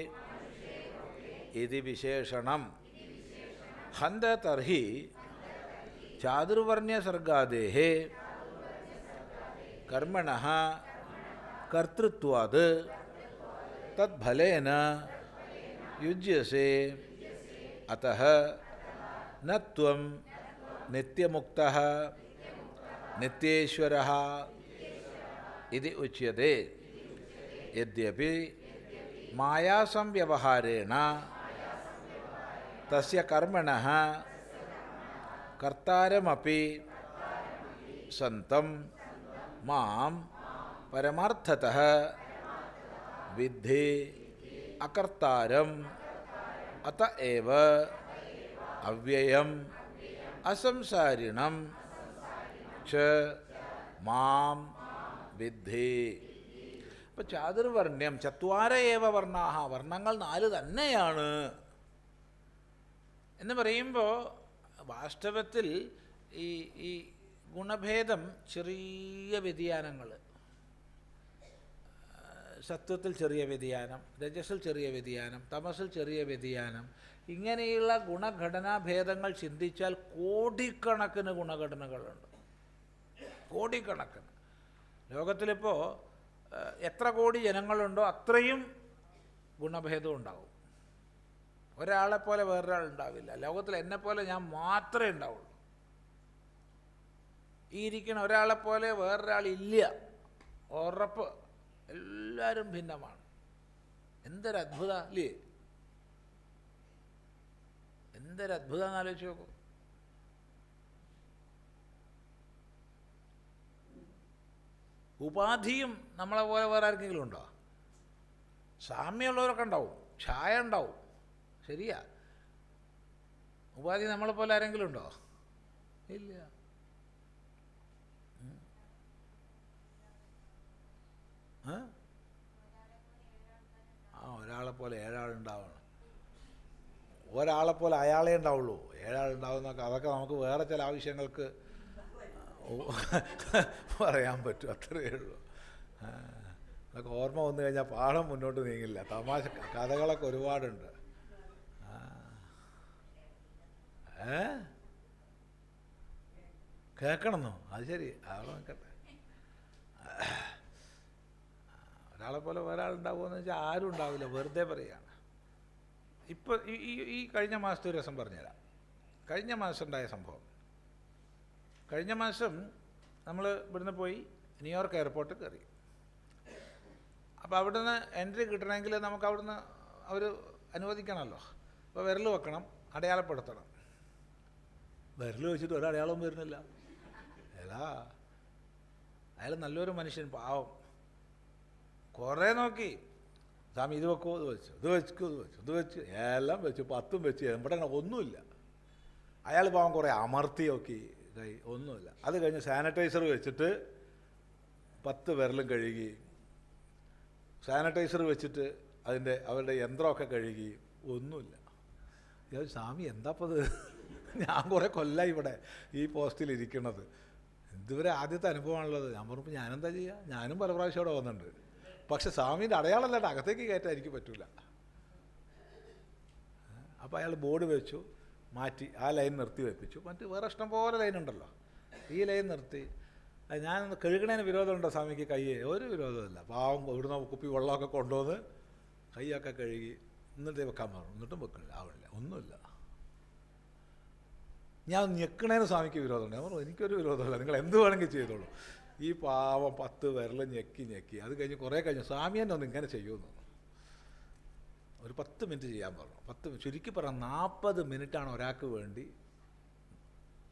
ഇതി വിശേഷണം ഹന്ത തർഹി ചാതുർവർണ്ണ്യസർഗാദേഃ കർമ്മണഃ കർത്തൃത്വാത് തദ്ഫലേന യുജ്യസേ അതഃ ന ത്വം നിത്യമുക്തഃ നിത്യേശ്വരഃ ഇതി ഉച്യത്തെ യദ്യപി മായാസംവ്യവഹാരേണ തസ്യ കർമ്മണഃ കർത്താരമപി സന്തം മാം പരമാർത്ഥതഃ വിദ്ധി അകർത്താരം അത ഏവ അവ്യയം അസംസാരിണം ച മാം വിദ്ധി. അപ്പോൾ ചാതുർവർണ്ണ്യം ചത്വാര ഏവ വർണ്ണാഹ, വർണ്ണങ്ങൾ 4 തന്നെയാണ് എന്ന് പറയുമ്പോൾ വാസ്തവത്തിൽ ഈ ഗുണഭേദം ചെറിയ വ്യതിയാനങ്ങൾ, സത്വത്തിൽ ചെറിയ വ്യതിയാനം, രജസിൽ ചെറിയ വ്യതിയാനം, തമസിൽ ചെറിയ വ്യതിയാനം, ഇങ്ങനെയുള്ള ഗുണഘടനാഭേദങ്ങൾ ചിന്തിച്ചാൽ കോടിക്കണക്കിന് ഗുണഘടനകളുണ്ട്. കോടിക്കണക്കിന്. ലോകത്തിലിപ്പോൾ എത്ര കോടി ജനങ്ങളുണ്ടോ അത്രയും ഗുണഭേദം ഉണ്ടാവും. ഒരാളെപ്പോലെ വേറൊരാൾ ഉണ്ടാവില്ല. ലോകത്തിൽ എന്നെപ്പോലെ ഞാൻ മാത്രമേ ഉണ്ടാവുള്ളൂ. ഈ ഇരിക്കുന്ന ഒരാളെപ്പോലെ വേറൊരാളില്ല, ഉറപ്പ്. എല്ലാവരും ഭിന്നമാണ്. എന്തൊരത്ഭുത അല്ലേ? എന്തൊരത്ഭുതം എന്നാലോചിച്ച് നോക്കൂ. ഉപാധിയും നമ്മളെ പോലെ വേറെ ആർക്കെങ്കിലും ഉണ്ടോ? സാമ്യമുള്ളവരൊക്കെ ഉണ്ടാവും, ഛായ ഉണ്ടാവും, ശരിയാ. ഉപാധി നമ്മളെപ്പോലെ ആരെങ്കിലും ഉണ്ടോ? ഇല്ല. ഒരാളെപ്പോലെ 7 ആളുണ്ടാവണം. ഒരാളെപ്പോലെ അയാളെ ഉണ്ടാവുള്ളൂ. 7 ആളുണ്ടാവുന്നൊക്കെ അതൊക്കെ നമുക്ക് വേറെ ചില ആവശ്യങ്ങൾക്ക് പറയാൻ പറ്റും, അത്രയേ ഉള്ളൂ. അതൊക്കെ ഓർമ്മ വന്നു കഴിഞ്ഞാൽ പാഠം മുന്നോട്ട് നീങ്ങില്ല. തമാശ കഥകളൊക്കെ ഒരുപാടുണ്ട്. കേൾക്കണമെന്നോ? അത് ശരി, ആളെ നോക്കട്ടെ. ഒരാളെപ്പോലെ വേറെ ആളുണ്ടാവുമെന്ന് വെച്ചാൽ ആരും ഉണ്ടാവില്ല, വെറുതെ പറയുകയാണ്. ഇപ്പോൾ ഈ കഴിഞ്ഞ മാസത്തെ ഒരു രസം പറഞ്ഞുതരാം. കഴിഞ്ഞ മാസം ഉണ്ടായ സംഭവം. കഴിഞ്ഞ മാസം നമ്മൾ ഇവിടുന്ന് പോയി ന്യൂയോർക്ക് എയർപോർട്ടിൽ കയറി. അപ്പോൾ അവിടുന്ന് എൻട്രി കിട്ടണമെങ്കിൽ നമുക്ക് അവിടുന്ന് അവർ അനുവദിക്കണമല്ലോ. അപ്പോൾ വിരൽ വെക്കണം, അടയാളപ്പെടുത്തണം. വിരൽ വെച്ചിട്ട് ഒരടയാളവും വരുന്നില്ല. അയാൾ നല്ലൊരു മനുഷ്യൻ, പാവം. കുറേ നോക്കി, സ്വാമി ഇത് വെക്കോ, ഇത് വെച്ചു, ഇത് വെച്ചു, ഇത് വെച്ചു, ഇത് വെച്ച് എല്ലാം വെച്ചു, 10ഉം വെച്ച് എവിടെ ഒന്നുമില്ല. അയാൾ പാവം കുറേ അമർത്തി നോക്കി, കൈ ഒന്നുമില്ല. അത് കഴിഞ്ഞ് സാനിറ്റൈസർ വെച്ചിട്ട് 10 വിരലും കഴുകി, സാനിറ്റൈസർ വെച്ചിട്ട് അവരുടെ യന്ത്രമൊക്കെ കഴുകി, ഒന്നുമില്ല. സ്വാമി എന്താപ്പത്, ഞാൻ കുറേ കൊല്ലമായി ഇവിടെ ഈ പോസ്റ്റിലിരിക്കണത്, ഇതുവരെ ആദ്യത്തെ അനുഭവമാണുള്ളത്. ഞാൻ പറഞ്ഞപ്പോൾ ഞാനെന്താ ചെയ്യുക, ഞാനും പല പ്രാവശ്യം അവിടെ വന്നിട്ടുണ്ട്. പക്ഷെ സ്വാമീൻ്റെ അടയാളമല്ലാണ്ട് അകത്തേക്ക് കയറ്റാൻ എനിക്ക് പറ്റില്ല. അപ്പോൾ അയാൾ ബോർഡ് വെച്ചു, മാറ്റി ആ ലൈൻ നിർത്തി വെപ്പിച്ചു. മറ്റ് വേറെ ഇഷ്ടം പോലെ ലൈനുണ്ടല്ലോ, ഈ ലൈൻ നിർത്തി. ഞാൻ കഴുകണേന് വിരോധമുണ്ടോ സ്വാമിക്ക്? കയ്യേ ഒരു വിരോധമില്ല. പാവം ഇവിടുന്ന് കുപ്പി വെള്ളമൊക്കെ കൊണ്ടുവന്ന് കൈയൊക്കെ കഴുകി എന്നിട്ട് വെക്കാൻ പറഞ്ഞു. എന്നിട്ടും വെക്കണില്ല, ആവണില്ല, ഒന്നുമില്ല. ഞാൻ ഞെക്കണേന് സ്വാമിക്ക് വിരോധമുണ്ട്. ഞാൻ പറഞ്ഞു എനിക്കൊരു വിരോധമില്ല, നിങ്ങൾ എന്ത് വേണമെങ്കിൽ ചെയ്തോളൂ. ഈ പാവം 10 വിരൽ ഞെക്കി. അത് കഴിഞ്ഞ് കുറേ കഴിഞ്ഞു സ്വാമി തന്നെ ഒന്ന് ഇങ്ങനെ ചെയ്യുമെന്ന്. ഒരു 10 മിനിറ്റ് ചെയ്യാൻ പറഞ്ഞു. 10 ചുരുക്കി പറഞ്ഞാൽ 40 മിനിറ്റാണ് ഒരാൾക്ക് വേണ്ടി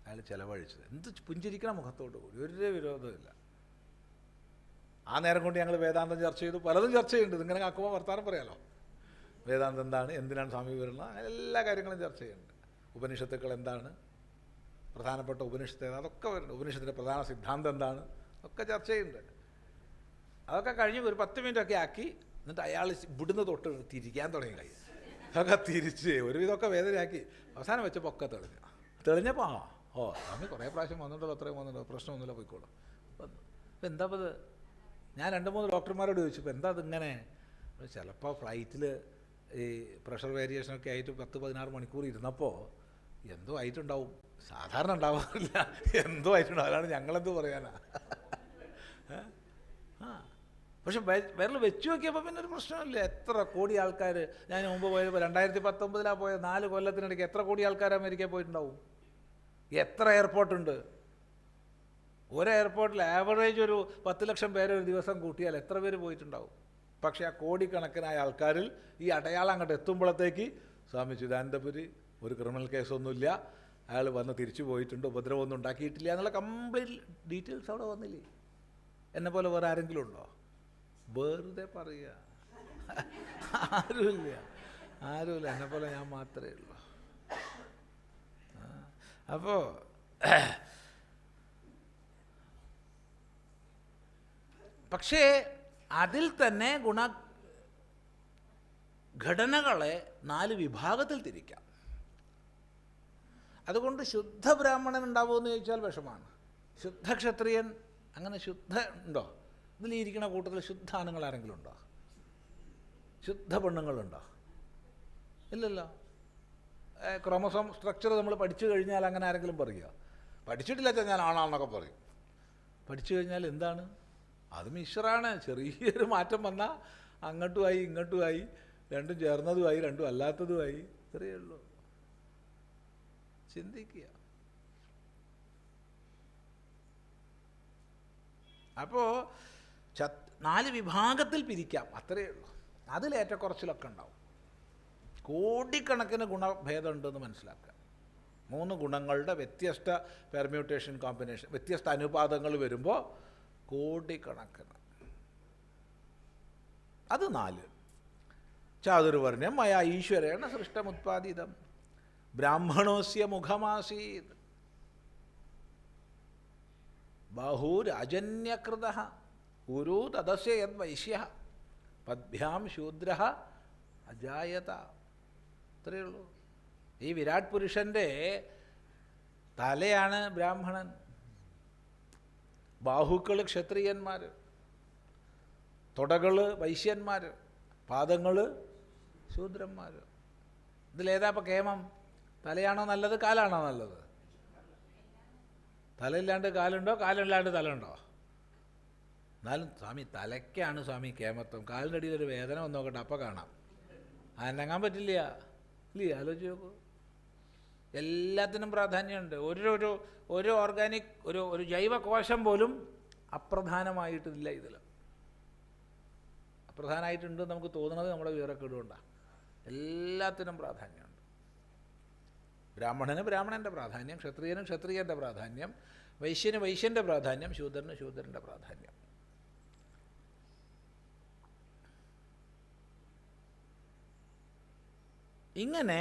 അയാൾ ചിലവഴിച്ചത്. എന്ത് പുഞ്ചിരിക്കണ മുഖത്തോട് കൂടി, ഒരു വിരോധമില്ല. ആ നേരം കൊണ്ട് ഞങ്ങൾ വേദാന്തം ചർച്ച ചെയ്തു, പലതും ചർച്ച ചെയ്യുന്നുണ്ട്. ഇങ്ങനെ ആക്കുമ്പോൾ വർത്താനം പറയാമല്ലോ. വേദാന്തം എന്താണ്, എന്തിനാണ് സ്വാമി വരുന്നത്, അങ്ങനെ എല്ലാ കാര്യങ്ങളും ചർച്ച ചെയ്യുന്നുണ്ട്. ഉപനിഷത്തുക്കൾ എന്താണ്, പ്രധാനപ്പെട്ട ഉപനിഷത്ത് അതൊക്കെ വരുന്നുണ്ട്. ഉപനിഷത്തിൻ്റെ പ്രധാന സിദ്ധാന്തം എന്താണ്, ഒക്കെ ചർച്ച ചെയ്യുന്നുണ്ട്. അതൊക്കെ കഴിഞ്ഞ് ഒരു 10 മിനിറ്റൊക്കെ ആക്കി. എന്നിട്ട് അയാൾ ഇവിടുന്ന് തൊട്ട് തിരിക്കാൻ തുടങ്ങി. കൈ അതൊക്കെ തിരിച്ച് ഒരുവിധമൊക്കെ വേദനയാക്കി. അവസാനം വെച്ചപ്പോൾ ഒക്കെ തെളിഞ്ഞപ്പോൾ സ്വാമി കുറേ പ്രാവശ്യം വന്നിട്ടുള്ളൂ, അത്രയും വന്നിട്ടുള്ളൂ, പ്രശ്നമൊന്നുമില്ല, പോയിക്കോളൂ. ഇപ്പം എന്താ ഇത്? ഞാൻ 2-3 ഡോക്ടർമാരോട് ചോദിച്ചു, ഇപ്പോൾ എന്താ അതിങ്ങനെ? ചിലപ്പോൾ ഫ്ലൈറ്റിൽ ഈ പ്രഷർ വേരിയേഷനൊക്കെ ആയിട്ട് 10-16 മണിക്കൂർ ഇരുന്നപ്പോൾ എന്തോ ആയിട്ടുണ്ടാവും. സാധാരണ ഉണ്ടാവാറില്ല, എന്തോ ആയിട്ടുണ്ടാവും. അതാണ് ഞങ്ങളെന്ത് പറയാനാ. പക്ഷെ വിരൽ വെച്ച് നോക്കിയപ്പോൾ പിന്നെ ഒരു പ്രശ്നമില്ല. എത്ര കോടി ആൾക്കാർ, ഞാൻ മുമ്പ് പോയപ്പോൾ 2019 പോയത്, 4 കൊല്ലത്തിനിടയ്ക്ക് എത്ര കോടി ആൾക്കാർ അമേരിക്കയിൽ പോയിട്ടുണ്ടാവും? എത്ര എയർപോർട്ടുണ്ട്? ഒരു എയർപോർട്ടിൽ ആവറേജ് ഒരു 10 ലക്ഷം പേരെ ഒരു ദിവസം കൂട്ടിയാൽ എത്ര പേര് പോയിട്ടുണ്ടാവും? പക്ഷേ ആ കോടിക്കണക്കിനായ ആൾക്കാരിൽ ഈ അടയാളം അങ്ങോട്ട് എത്തുമ്പോഴത്തേക്ക് സ്വാമി ചിദാനന്ദപുരി ഒരു ക്രിമിനൽ കേസൊന്നുമില്ല, അയാൾ വന്ന് തിരിച്ചു പോയിട്ടുണ്ട്, ഉപദ്രവമൊന്നും ഉണ്ടാക്കിയിട്ടില്ല എന്നുള്ള കംപ്ലീറ്റ് ഡീറ്റെയിൽസ് അവിടെ വന്നില്ലേ? എന്നെ പോലെ വേറെ ആരെങ്കിലും ഉണ്ടോ? വെറുതെ പറയുക. ആരുമില്ല. എന്നെ പോലെ ഞാൻ മാത്രമേ ഉള്ളൂ. അപ്പോൾ പക്ഷേ അതിൽ തന്നെ ഘടനകളെ 4 വിഭാഗത്തിൽ തിരിക്കാം. അതുകൊണ്ട് ശുദ്ധ ബ്രാഹ്മണൻ ഉണ്ടാവുമെന്ന് ചോദിച്ചാൽ വിഷമാണ്. ശുദ്ധ ക്ഷത്രിയൻ, അങ്ങനെ ശുദ്ധ ഉണ്ടോ? ഇതിലിരിക്കുന്ന കൂട്ടത്തിൽ ശുദ്ധ ആണുങ്ങൾ ആരെങ്കിലും ഉണ്ടോ? ശുദ്ധ പെണ്ണുങ്ങളുണ്ടോ? ഇല്ലല്ലോ. ക്രോമസോം സ്ട്രക്ചർ നമ്മൾ പഠിച്ചു കഴിഞ്ഞാൽ അങ്ങനെ ആരെങ്കിലും പറയുക? പഠിച്ചിട്ടില്ല വെച്ചാൽ ഞാൻ ആണാണെന്നൊക്കെ പറയും. പഠിച്ചു കഴിഞ്ഞാൽ എന്താണ്? അത് മിശ്റാണ്. ചെറിയൊരു മാറ്റം വന്നാൽ അങ്ങോട്ടുമായി ഇങ്ങോട്ടുമായി, രണ്ടും ചേർന്നതുമായി രണ്ടും അല്ലാത്തതുമായി, ഇത്രയേ ഉള്ളൂ. ചിന്തിക്കുക. അപ്പോൾ 4 വിഭാഗത്തിൽ പിരിക്കാം, അത്രയേ ഉള്ളൂ. അതിലേറ്റക്കുറച്ചിലൊക്കെ ഉണ്ടാവും. കോടിക്കണക്കിന് ഗുണഭേദമുണ്ടെന്ന് മനസ്സിലാക്കുക. 3 ഗുണങ്ങളുടെ വ്യത്യസ്ത പെർമ്യൂട്ടേഷൻ കോമ്പിനേഷൻ, വ്യത്യസ്ത അനുപാതങ്ങൾ വരുമ്പോൾ കോടിക്കണക്കിന്. അത് 4. ചാതുർവർണ്ണ്യം മയാ ഈശ്വരേണ സൃഷ്ടമുത്പാദിതം ബ്രാഹ്മണോസ്യ മുഖമാസീത് ബാഹുരാജന്യകൃതഃ ഉരു തദസ്യ യദ്വൈശ്യഃ പദ്ഭ്യാം ശൂദ്രഃ അജായത. ഇത്രയേ ഉള്ളൂ. ഈ വിരാട് പുരുഷൻ്റെ തലയാണ് ബ്രാഹ്മണൻ, ബാഹുക്കൾ ക്ഷത്രിയന്മാർ, തുടകൾ വൈശ്യന്മാർ, പാദങ്ങൾ ശൂദ്രന്മാർ. ഇതിലേതാ ഇപ്പം കേമം? തലയാണോ നല്ലത്, കാലാണോ നല്ലത്? തലയില്ലാണ്ട് കാലുണ്ടോ, കാലില്ലാണ്ട് തലയുണ്ടോ? എന്നാലും സ്വാമി തലയ്ക്കാണ് സ്വാമി കേമത്വം. കാലിൻ്റെ അടിയിലൊരു വേദന വന്ന് നോക്കട്ടെ, അപ്പം കാണാം. അനങ്ങാൻ പറ്റില്ല ഇല്ലേ? ആലോചിച്ച് നോക്കൂ. എല്ലാത്തിനും പ്രാധാന്യമുണ്ട്. ഒരു ഓർഗാനിക് ഒരു ജൈവകോശം പോലും അപ്രധാനമായിട്ടില്ല. ഇതിൽ അപ്രധാനമായിട്ടുണ്ട് നമുക്ക് തോന്നുന്നത് നമ്മുടെ വിവരക്കേടുകൊണ്ടാണ്. എല്ലാത്തിനും പ്രാധാന്യമുണ്ട്. ബ്രാഹ്മണന് ബ്രാഹ്മണൻ്റെ പ്രാധാന്യം, ക്ഷത്രിയന് ക്ഷത്രിയൻ്റെ പ്രാധാന്യം, വൈശ്യന് വൈശ്യൻ്റെ പ്രാധാന്യം, ശൂദ്രന് ശൂദ്രൻ്റെ പ്രാധാന്യം. ഇങ്ങനെ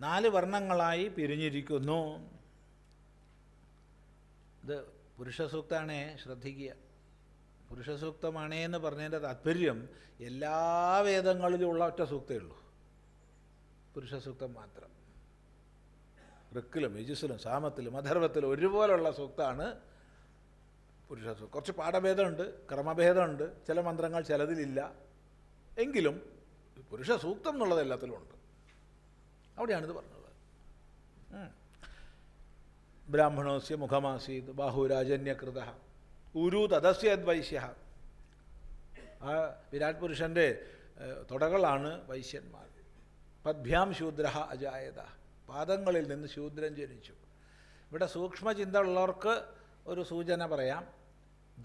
4 വർണ്ണങ്ങളായി പിരിഞ്ഞിരിക്കുന്നു. ഇത് പുരുഷസൂക്താണേ, ശ്രദ്ധിക്കുക. പുരുഷസൂക്തമാണേ എന്ന് പറഞ്ഞതിൻ്റെ താത്പര്യം എല്ലാ വേദങ്ങളിലുമുള്ള ഒറ്റ സൂക്തമേ ഉള്ളൂ, പുരുഷസൂക്തം മാത്രം. ഋക്കിലും യജുസിലും സാമത്തിലും അഥർവത്തിലും ഒരുപോലുള്ള സൂക്തമാണ് പുരുഷസൂക്തം. കുറച്ച് പാഠഭേദമുണ്ട്, ക്രമഭേദമുണ്ട്, ചില മന്ത്രങ്ങൾ ചിലതിലില്ല, എങ്കിലും പുരുഷസൂക്തം എന്നുള്ളത് എല്ലാത്തിലും ഉണ്ട്. അവിടെയാണിത് പറഞ്ഞത്. ബ്രാഹ്മണോസ്യ മുഖമാസീത് ബാഹുരാജന്യകൃത ഉരു തദസ്യദ്വൈശ്യ. ആ വിരാട് പുരുഷൻ്റെ തുടകളാണ് വൈശ്യന്മാർ. പദ്ഭ്യാം ശൂദ്ര അജായത, പാദങ്ങളിൽ നിന്ന് ശൂദ്രൻ ജനിച്ചു. ഇവിടെ സൂക്ഷ്മചിന്ത ഉള്ളവർക്ക് ഒരു സൂചന പറയാം.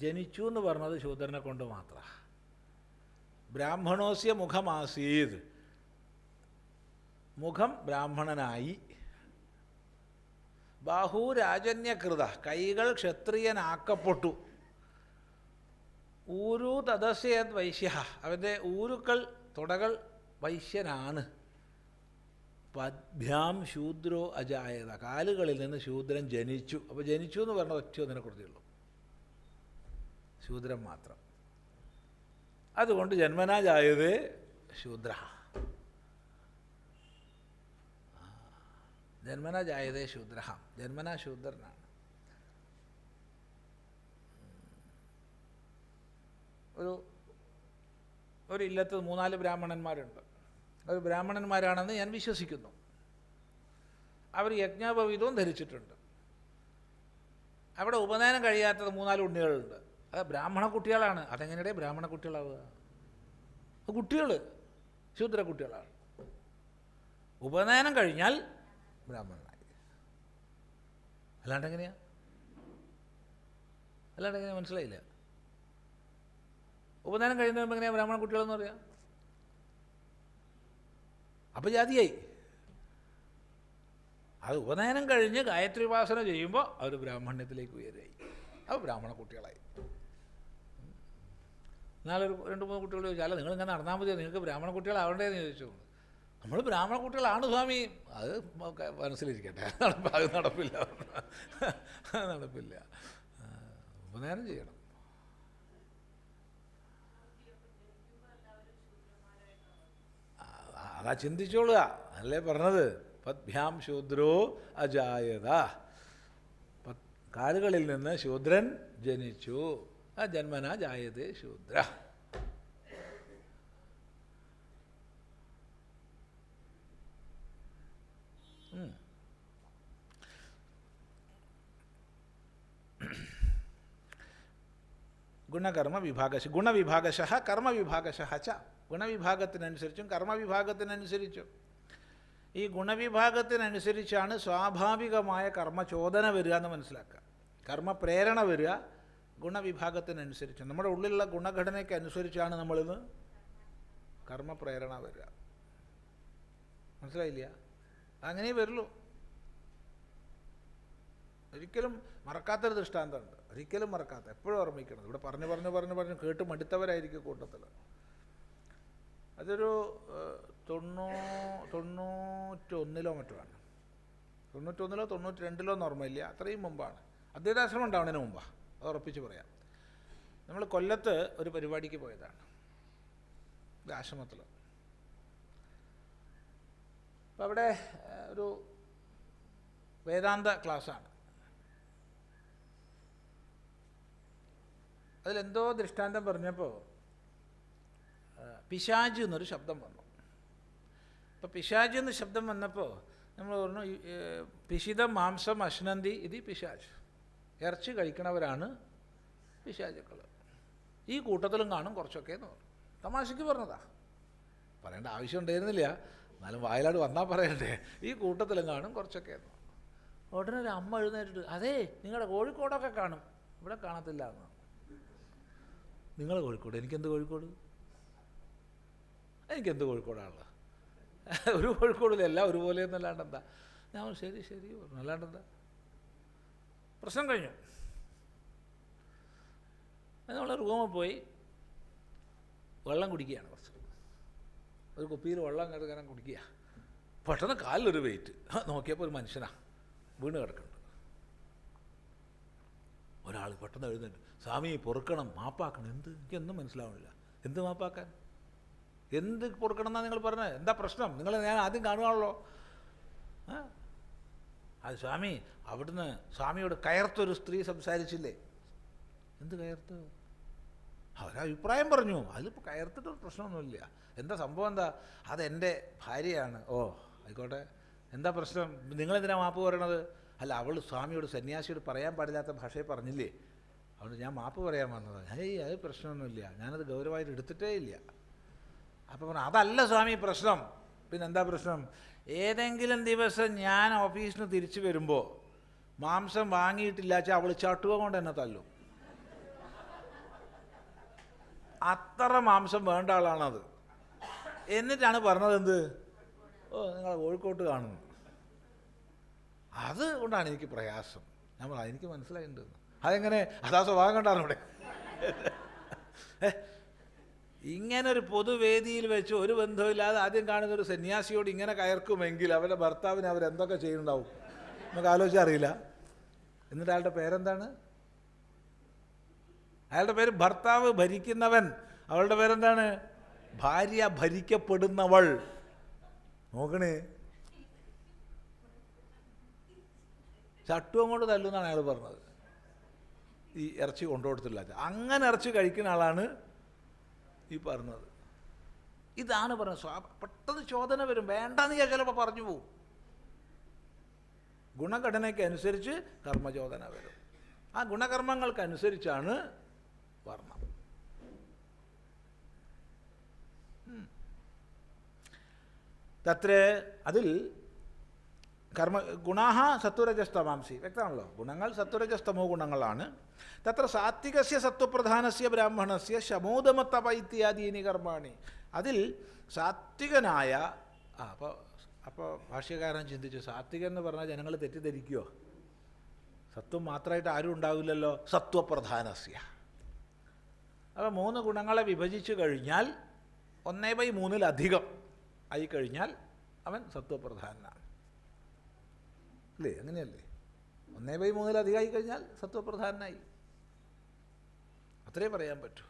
ജനിച്ചു എന്ന് പറഞ്ഞത് ശൂദ്രനെ കൊണ്ട് മാത്രം. ബ്രാഹ്മണോസ്യ മുഖമാസീത്, മുഖം ബ്രാഹ്മണനായി. ബാഹുരാജന്യകൃത, കൈകൾ ക്ഷത്രിയനാക്കപ്പെട്ടു. ഊരു തദസ്യത് വൈശ്യ, അവൻ്റെ ഊരുക്കൾ തുടകൾ വൈശ്യനാണ്. പദ്ഭ്യാം ശൂദ്രോ അജായത, കാലുകളിൽ നിന്ന് ശൂദ്രൻ ജനിച്ചു. അപ്പോൾ ജനിച്ചു എന്ന് പറഞ്ഞ ഒറ്റ ഒന്നിനെ കുറിച്ചുള്ളൂ, ശൂദ്രൻ മാത്രം. അതുകൊണ്ട് ജന്മനാ ജായതേ ശൂദ്ര, ജന്മനാ ജായതേ ശൂദ്ര, ജന്മനാ ശൂദ്രനാണ്. ഒരു ഇല്ലത്ത് 3-4 ബ്രാഹ്മണന്മാരുണ്ട്. അവർ ബ്രാഹ്മണന്മാരാണെന്ന് ഞാൻ വിശ്വസിക്കുന്നു. അവർ യജ്ഞോപവീതവും ധരിച്ചിട്ടുണ്ട്. അവിടെ ഉപനയനം കഴിയാത്തത് 3-4 ഉണ്ണികളുണ്ട്. അത് ബ്രാഹ്മണ കുട്ടികളാണ്. അതെങ്ങനെയുടെ ബ്രാഹ്മണ കുട്ടികളാവുക? കുട്ടികൾ ശൂദ്ര കുട്ടികളാണ്. ഉപനയനം കഴിഞ്ഞാൽ ബ്രാഹ്മണനായി. അല്ലാണ്ട് എങ്ങനെയാ മനസ്സിലായില്ല? ഉപനയനം കഴിയുന്നവരുമ്പോൾ എങ്ങനെയാണ് ബ്രാഹ്മണ കുട്ടികളെന്ന് പറയാം? അപ്പം ജാതിയായി. അത് ഉപനയനം കഴിഞ്ഞ് ഗായത്രി ഉപാസന ചെയ്യുമ്പോൾ അവർ ബ്രാഹ്മണ്യത്തിലേക്ക് ഉയരായി, അത് ബ്രാഹ്മണ കുട്ടികളായി. എന്നാലൊരു 2-3 കുട്ടികൾ ചോദിച്ചാൽ, അല്ല നിങ്ങളിങ്ങനെ നടന്നാൽ മതിയോ, നിങ്ങൾക്ക് ബ്രാഹ്മണ കുട്ടികളാവണ്ടേന്ന് ചോദിച്ചു. നമ്മൾ ബ്രാഹ്മണ കുട്ടികളാണ് സ്വാമി, അത് മനസ്സിലിരിക്കട്ടെ, അത് നടപ്പില്ല. ഉപനയനം ചെയ്യണം. അതാ ചിന്തിച്ചോളുക, അല്ലേ പറഞ്ഞത് പദ്ഭ്യാം ശൂദ്രോ അജായത, കാലുകളിൽ നിന്ന് ശൂദ്രൻ ജനിച്ചു. ആ ജന്മനാ ജായതേ ശൂദ്ര. ഗുണകർമ്മ വിഭാഗശ, ഗുണവിഭാഗശ കർമ്മവിഭാഗശ ച, ഗുണവിഭാഗത്തിനനുസരിച്ചും കർമ്മവിഭാഗത്തിനനുസരിച്ചും. ഈ ഗുണവിഭാഗത്തിനനുസരിച്ചാണ് സ്വാഭാവികമായ കർമ്മചോദന വരിക എന്ന് മനസ്സിലാക്കുക, കർമ്മപ്രേരണ വരിക ഗുണവിഭാഗത്തിനനുസരിച്ച്. നമ്മുടെ ഉള്ളിലുള്ള ഗുണഘടനയ്ക്ക് അനുസരിച്ചാണ് നമ്മളിന്ന് കർമ്മപ്രേരണ വരിക. മനസ്സിലായില്ല? അങ്ങനെ വരുള്ളൂ. ഒരിക്കലും മറക്കാത്തൊരു ദൃഷ്ടാന്തമുണ്ട്, ഒരിക്കലും മറക്കാത്ത, എപ്പോഴും ഓർമ്മിക്കണം. ഇവിടെ പറഞ്ഞു കേട്ട് മടുത്തവരായിരിക്കും കൂട്ടത്തിൽ. അതൊരു 91-ലോ മറ്റോ ആണ്, 91-ലോ 92-ലോ എന്ന് ഓർമ്മയില്ല, അത്രയും മുമ്പാണ്. അദ്വൈതാശ്രമം ഉണ്ടാവുന്നതിന് മുമ്പാണ്, അത് ഉറപ്പിച്ച് പറയാം. നമ്മൾ കൊല്ലത്ത് ഒരു പരിപാടിക്ക് പോയതാണ്, ആശ്രമത്തിൽ. അപ്പം അവിടെ ഒരു വേദാന്ത ക്ലാസ്സാണ്. അതിലെന്തോ ദൃഷ്ടാന്തം പറഞ്ഞപ്പോൾ പിശാച് എന്നൊരു ശബ്ദം വന്നു. അപ്പോൾ പിശാച് എന്ന ശബ്ദം വന്നപ്പോൾ നമ്മൾ പറഞ്ഞു, പിശിതം മാംസം അശ്നന്തി ഇത് പിശാച്, ഇറച്ചി കഴിക്കണവരാണ് പിശാചുക്കൾ. ഈ കൂട്ടത്തിലും കാണും കുറച്ചൊക്കെ എന്ന് പറഞ്ഞു. തമാശയ്ക്ക് പറഞ്ഞതാ, പറയേണ്ട ആവശ്യം ഉണ്ടായിരുന്നില്ല, എന്നാലും വായിലാട് വന്നാൽ പറയണ്ടേ. ഈ കൂട്ടത്തിലും കാണും കുറച്ചൊക്കെ എന്ന്. ഉടനെ ഒരു അമ്മ എഴുന്നേറ്റിട്ട്, അതേ നിങ്ങളുടെ കോഴിക്കോടൊക്കെ കാണും, ഇവിടെ കാണത്തില്ല എന്ന്. നിങ്ങളെ കോഴിക്കോട്, എനിക്കെന്ത് കോഴിക്കോട്, എനിക്കെന്ത് കോഴിക്കോടാണല്ലോ, ഒരു കോഴിക്കോടിലല്ല ഒരുപോലെ എന്നല്ലാണ്ട് എന്താ. ഞാൻ ശരി പറഞ്ഞു, അല്ലാണ്ട് എന്താ. പ്രശ്നം കഴിഞ്ഞു. നമ്മൾ റൂമിൽ പോയി വെള്ളം കുടിക്കുകയാണ്. കുറച്ച് ഒരു കുപ്പിയിൽ വെള്ളം കിടക്കാൻ കുടിക്കുക. പെട്ടെന്ന് കാലിലൊരു വെയിറ്റ് നോക്കിയപ്പോൾ ഒരു മനുഷ്യനാണ് വീണ് കിടക്കുന്നുണ്ട്. ഒരാൾ പെട്ടെന്ന് എഴുന്നേറ്റ്, സ്വാമി പൊറുക്കണം, മാപ്പാക്കണം. എനിക്കൊന്നും മനസ്സിലാവുന്നില്ല. എന്ത് മാപ്പാക്കാൻ? എന്ത് പൊറുക്കണം എന്നാണ് നിങ്ങൾ പറഞ്ഞത്? എന്താ പ്രശ്നം? ഞാൻ ആദ്യം കാണുകയാണല്ലോ. അത് സ്വാമി, അവിടുന്ന് സ്വാമിയോട് കയർത്തൊരു സ്ത്രീ സംസാരിച്ചില്ലേ? എന്ത് കയർത്ത്? അവരഭിപ്രായം പറഞ്ഞു. അതിലിപ്പോൾ കയർത്തിട്ടൊരു പ്രശ്നമൊന്നുമില്ല. എന്താ സംഭവം? എന്താ? അതെൻ്റെ ഭാര്യയാണ്. ഓ ആയിക്കോട്ടെ, എന്താ പ്രശ്നം? നിങ്ങളെന്തിനാ മാപ്പ് പറയണത്? അല്ല, അവൾ സ്വാമിയോട് സന്യാസിയോട് പറയാൻ പാടില്ലാത്ത ഭാഷയെ പറഞ്ഞില്ലേ, അതുകൊണ്ട് ഞാൻ മാപ്പ് പറയാൻ വന്നതാണ്. അത് പ്രശ്നമൊന്നുമില്ല, ഞാനത് ഗൗരവമായിട്ട് എടുത്തിട്ടേ ഇല്ല. അപ്പോൾ പറഞ്ഞു, അതല്ല സ്വാമി പ്രശ്നം. പിന്നെന്താ പ്രശ്നം? ഏതെങ്കിലും ദിവസം ഞാൻ ഓഫീസിൽ നിന്ന് തിരിച്ചു വരുമ്പോൾ മാംസം വാങ്ങിയിട്ടില്ല വെച്ചാൽ അവൾ ചട്ടുക കൊണ്ട് എന്നെ തല്ലും. അത്ര മാംസം വേണ്ട ആളാണത്. എന്നിട്ടാണ് പറഞ്ഞത് എന്ത്? ഓ നിങ്ങൾ കോഴിക്കോട്ട് കാണുന്നു. അതുകൊണ്ടാണ് എനിക്ക് പ്രയാസം. നമ്മൾ എനിക്ക് മനസ്സിലായിട്ടുണ്ട്. അതെങ്ങനെ? അതാ സ്വഭാവം കണ്ടാണ് ഇവിടെ. ഇങ്ങനൊരു പൊതുവേദിയിൽ വെച്ച് ഒരു ബന്ധമില്ലാതെ ആദ്യം കാണുന്ന ഒരു സന്യാസിയോട് ഇങ്ങനെ കയർക്കുമെങ്കിൽ അവരുടെ ഭർത്താവിന് അവരെന്തൊക്കെ ചെയ്യുന്നുണ്ടാവും നമുക്ക് ആലോചിച്ചറിയില്ല. എന്നിട്ട് അയാളുടെ പേരെന്താണ്? അയാളുടെ പേര് ഭർത്താവ് ഭരിക്കുന്നവൻ. അവളുടെ പേരെന്താണ്? ഭാര്യ ഭരിക്കപ്പെടുന്നവൾ. നോക്കണേ, ചട്ടുവം കൊണ്ട് തല്ലുന്നാണ് അയാൾ പറഞ്ഞത്. ഈ ഇറച്ചി കൊണ്ടുകൊടുത്തില്ല. അങ്ങനെ ഇറച്ചി കഴിക്കുന്ന ആളാണ് ഈ പറഞ്ഞത്. ഇതാണ് പറഞ്ഞത്. പെട്ടെന്ന് ചോദന വരും. വേണ്ടെന്ന് ഞാൻ ചിലപ്പോൾ പറഞ്ഞു പോവും. ഗുണഘടനയ്ക്ക് അനുസരിച്ച് കർമ്മചോദന വരും. ആ ഗുണകർമ്മങ്ങൾക്കനുസരിച്ചാണ് വർണ്ണം. തത്ര അതിൽ കർമ്മ ഗുണാഹ സത്വരജസ്തമാംസി. വ്യക്തമാണല്ലോ, ഗുണങ്ങൾ സത്വരജസ്തമോ ഗുണങ്ങളാണ്. തത്ര സാത്വികസ്യ സത്വപ്രധാനസ്യ ബ്രാഹ്മണസ്യ ശമോദമത്തപ ഇത്യാദീനി കർമാണി. അതിൽ സാത്വികനായ അപ്പോൾ ഭാഷ്യകാരൻ ചിന്തിച്ചു, സാത്വികൻ എന്ന് പറഞ്ഞാൽ ജനങ്ങൾ തെറ്റിദ്ധരിക്കുമോ? സത്വം മാത്രമായിട്ട് ആരും ഉണ്ടാവില്ലല്ലോ. സത്വപ്രധാനസ്യ. അപ്പോൾ 3 ഗുണങ്ങളെ വിഭജിച്ചു കഴിഞ്ഞാൽ 1/3 ആയി കഴിഞ്ഞാൽ അവൻ സത്വപ്രധാനനാണ്. അല്ലേ? അങ്ങനെയല്ലേ? 1/3 ആയി കഴിഞ്ഞാൽ സത്വപ്രധാനനായി. അത്രേ പറയാൻ പറ്റൂ.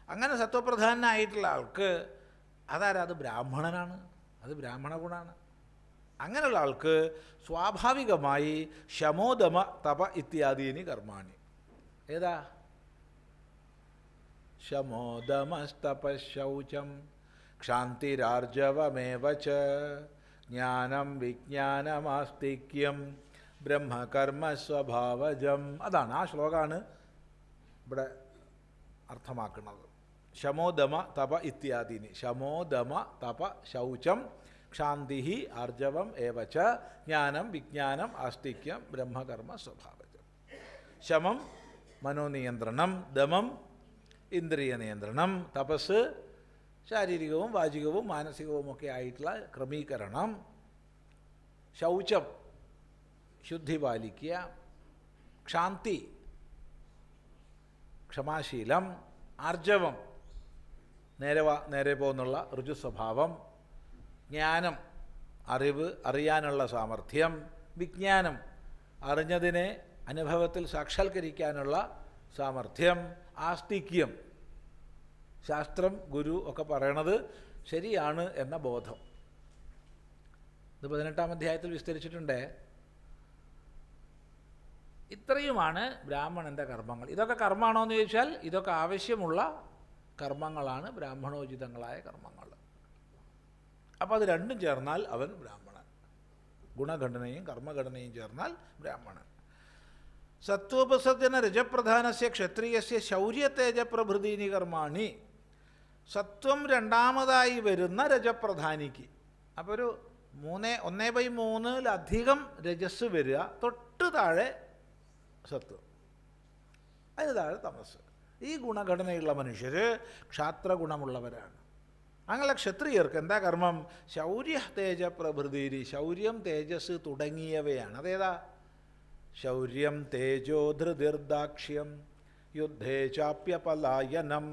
അങ്ങനെ സത്വപ്രധാനനായിട്ടുള്ള ആൾക്ക് അതാരാ? അത് ബ്രാഹ്മണനാണ്. അത് ബ്രാഹ്മണ ഗുണമാണ്. അങ്ങനെയുള്ള ആൾക്ക് സ്വാഭാവികമായി ശമോദമ തപ ഇത്യാദീനി കർമാണി. ഏതാ? ശമോദമസ്തപശൗചം ക്ഷാന്തിരാർജവമേവ ച ജ്ഞാനം വിജ്ഞാനമാസ്തിക്യം ബ്രഹ്മകർമ്മസ്വഭാവജം. അതാണ് ആ ശ്ലോകമാണ് ഇവിടെ അർത്ഥമാക്കുന്നത്. ശമോദമ തപ ഇത്യാദീനി. ശമോദമ തപ ശൗചം ക്ഷാന്തി ആർജവം ഏവച്ച ജ്ഞാനം വിജ്ഞാനം ആസ്തിക്യം ബ്രഹ്മകർമ്മ സ്വഭാവജം. ശമം മനോനിയന്ത്രണം, ദമം ഇന്ദ്രിയ നിയന്ത്രണം, തപസ് ശാരീരികവും വാചികവും മാനസികവുമൊക്കെ ആയിട്ടുള്ള ക്രമീകരണം, ശൗചം ശുദ്ധി പാലിക്കുക, ക്ഷാന്തി ക്ഷമാശീലം, ആർജവം നേരെ പോകുന്നുള്ള ഋജുസ്വഭാവം, ജ്ഞാനം അറിയാനുള്ള സാമർഥ്യം, വിജ്ഞാനം അറിഞ്ഞതിനെ അനുഭവത്തിൽ സാക്ഷാത്കരിക്കാനുള്ള സാമർഥ്യം, ആസ്തിക്യം ശാസ്ത്രം ഗുരു ഒക്കെ പറയണത് ശരിയാണ് എന്ന ബോധം. ഇത് 18-ാം അധ്യായത്തിൽ വിസ്തരിച്ചിട്ടുണ്ട്. ഇത്രയുമാണ് ബ്രാഹ്മണൻ്റെ കർമ്മങ്ങൾ. ഇതൊക്കെ കർമ്മമാണോ എന്ന് ചോദിച്ചാൽ ഇതൊക്കെ ആവശ്യമുള്ള കർമ്മങ്ങളാണ്, ബ്രാഹ്മണോചിതങ്ങളായ കർമ്മങ്ങൾ. അപ്പോൾ അത് രണ്ടും ചേർന്നാൽ അവൻ ബ്രാഹ്മണൻ. ഗുണഘടനയും കർമ്മഘടനയും ചേർന്നാൽ ബ്രാഹ്മണൻ. സത്വോപസർജന രജപ്രധാനസ്യ ക്ഷത്രിയസ്യ ശൗര്യതേജപ്രഭൃതീനി കർമാണി. സത്വം രണ്ടാമതായി വരുന്ന രജപ്രധാനിക്ക്. അപ്പോൾ ഒരു 1/3 രജസ് വരിക, തൊട്ട് താഴെ സത്വം, അതിന് താഴെ തമസ്. ഈ ഗുണഘടനയുള്ള മനുഷ്യർ ക്ഷാത്രഗുണമുള്ളവരാണ്. അങ്ങനെ ക്ഷത്രിയർക്ക് എന്താ കർമ്മം? ശൗര്യ തേജ പ്രഭൃതിരി. ശൗര്യം തേജസ് തുടങ്ങിയവയാണ്. അതേതാ? ശൗര്യം തേജോ ധൃതിർദാക്ഷ്യം യുദ്ധേ ചാപ്യപലായനം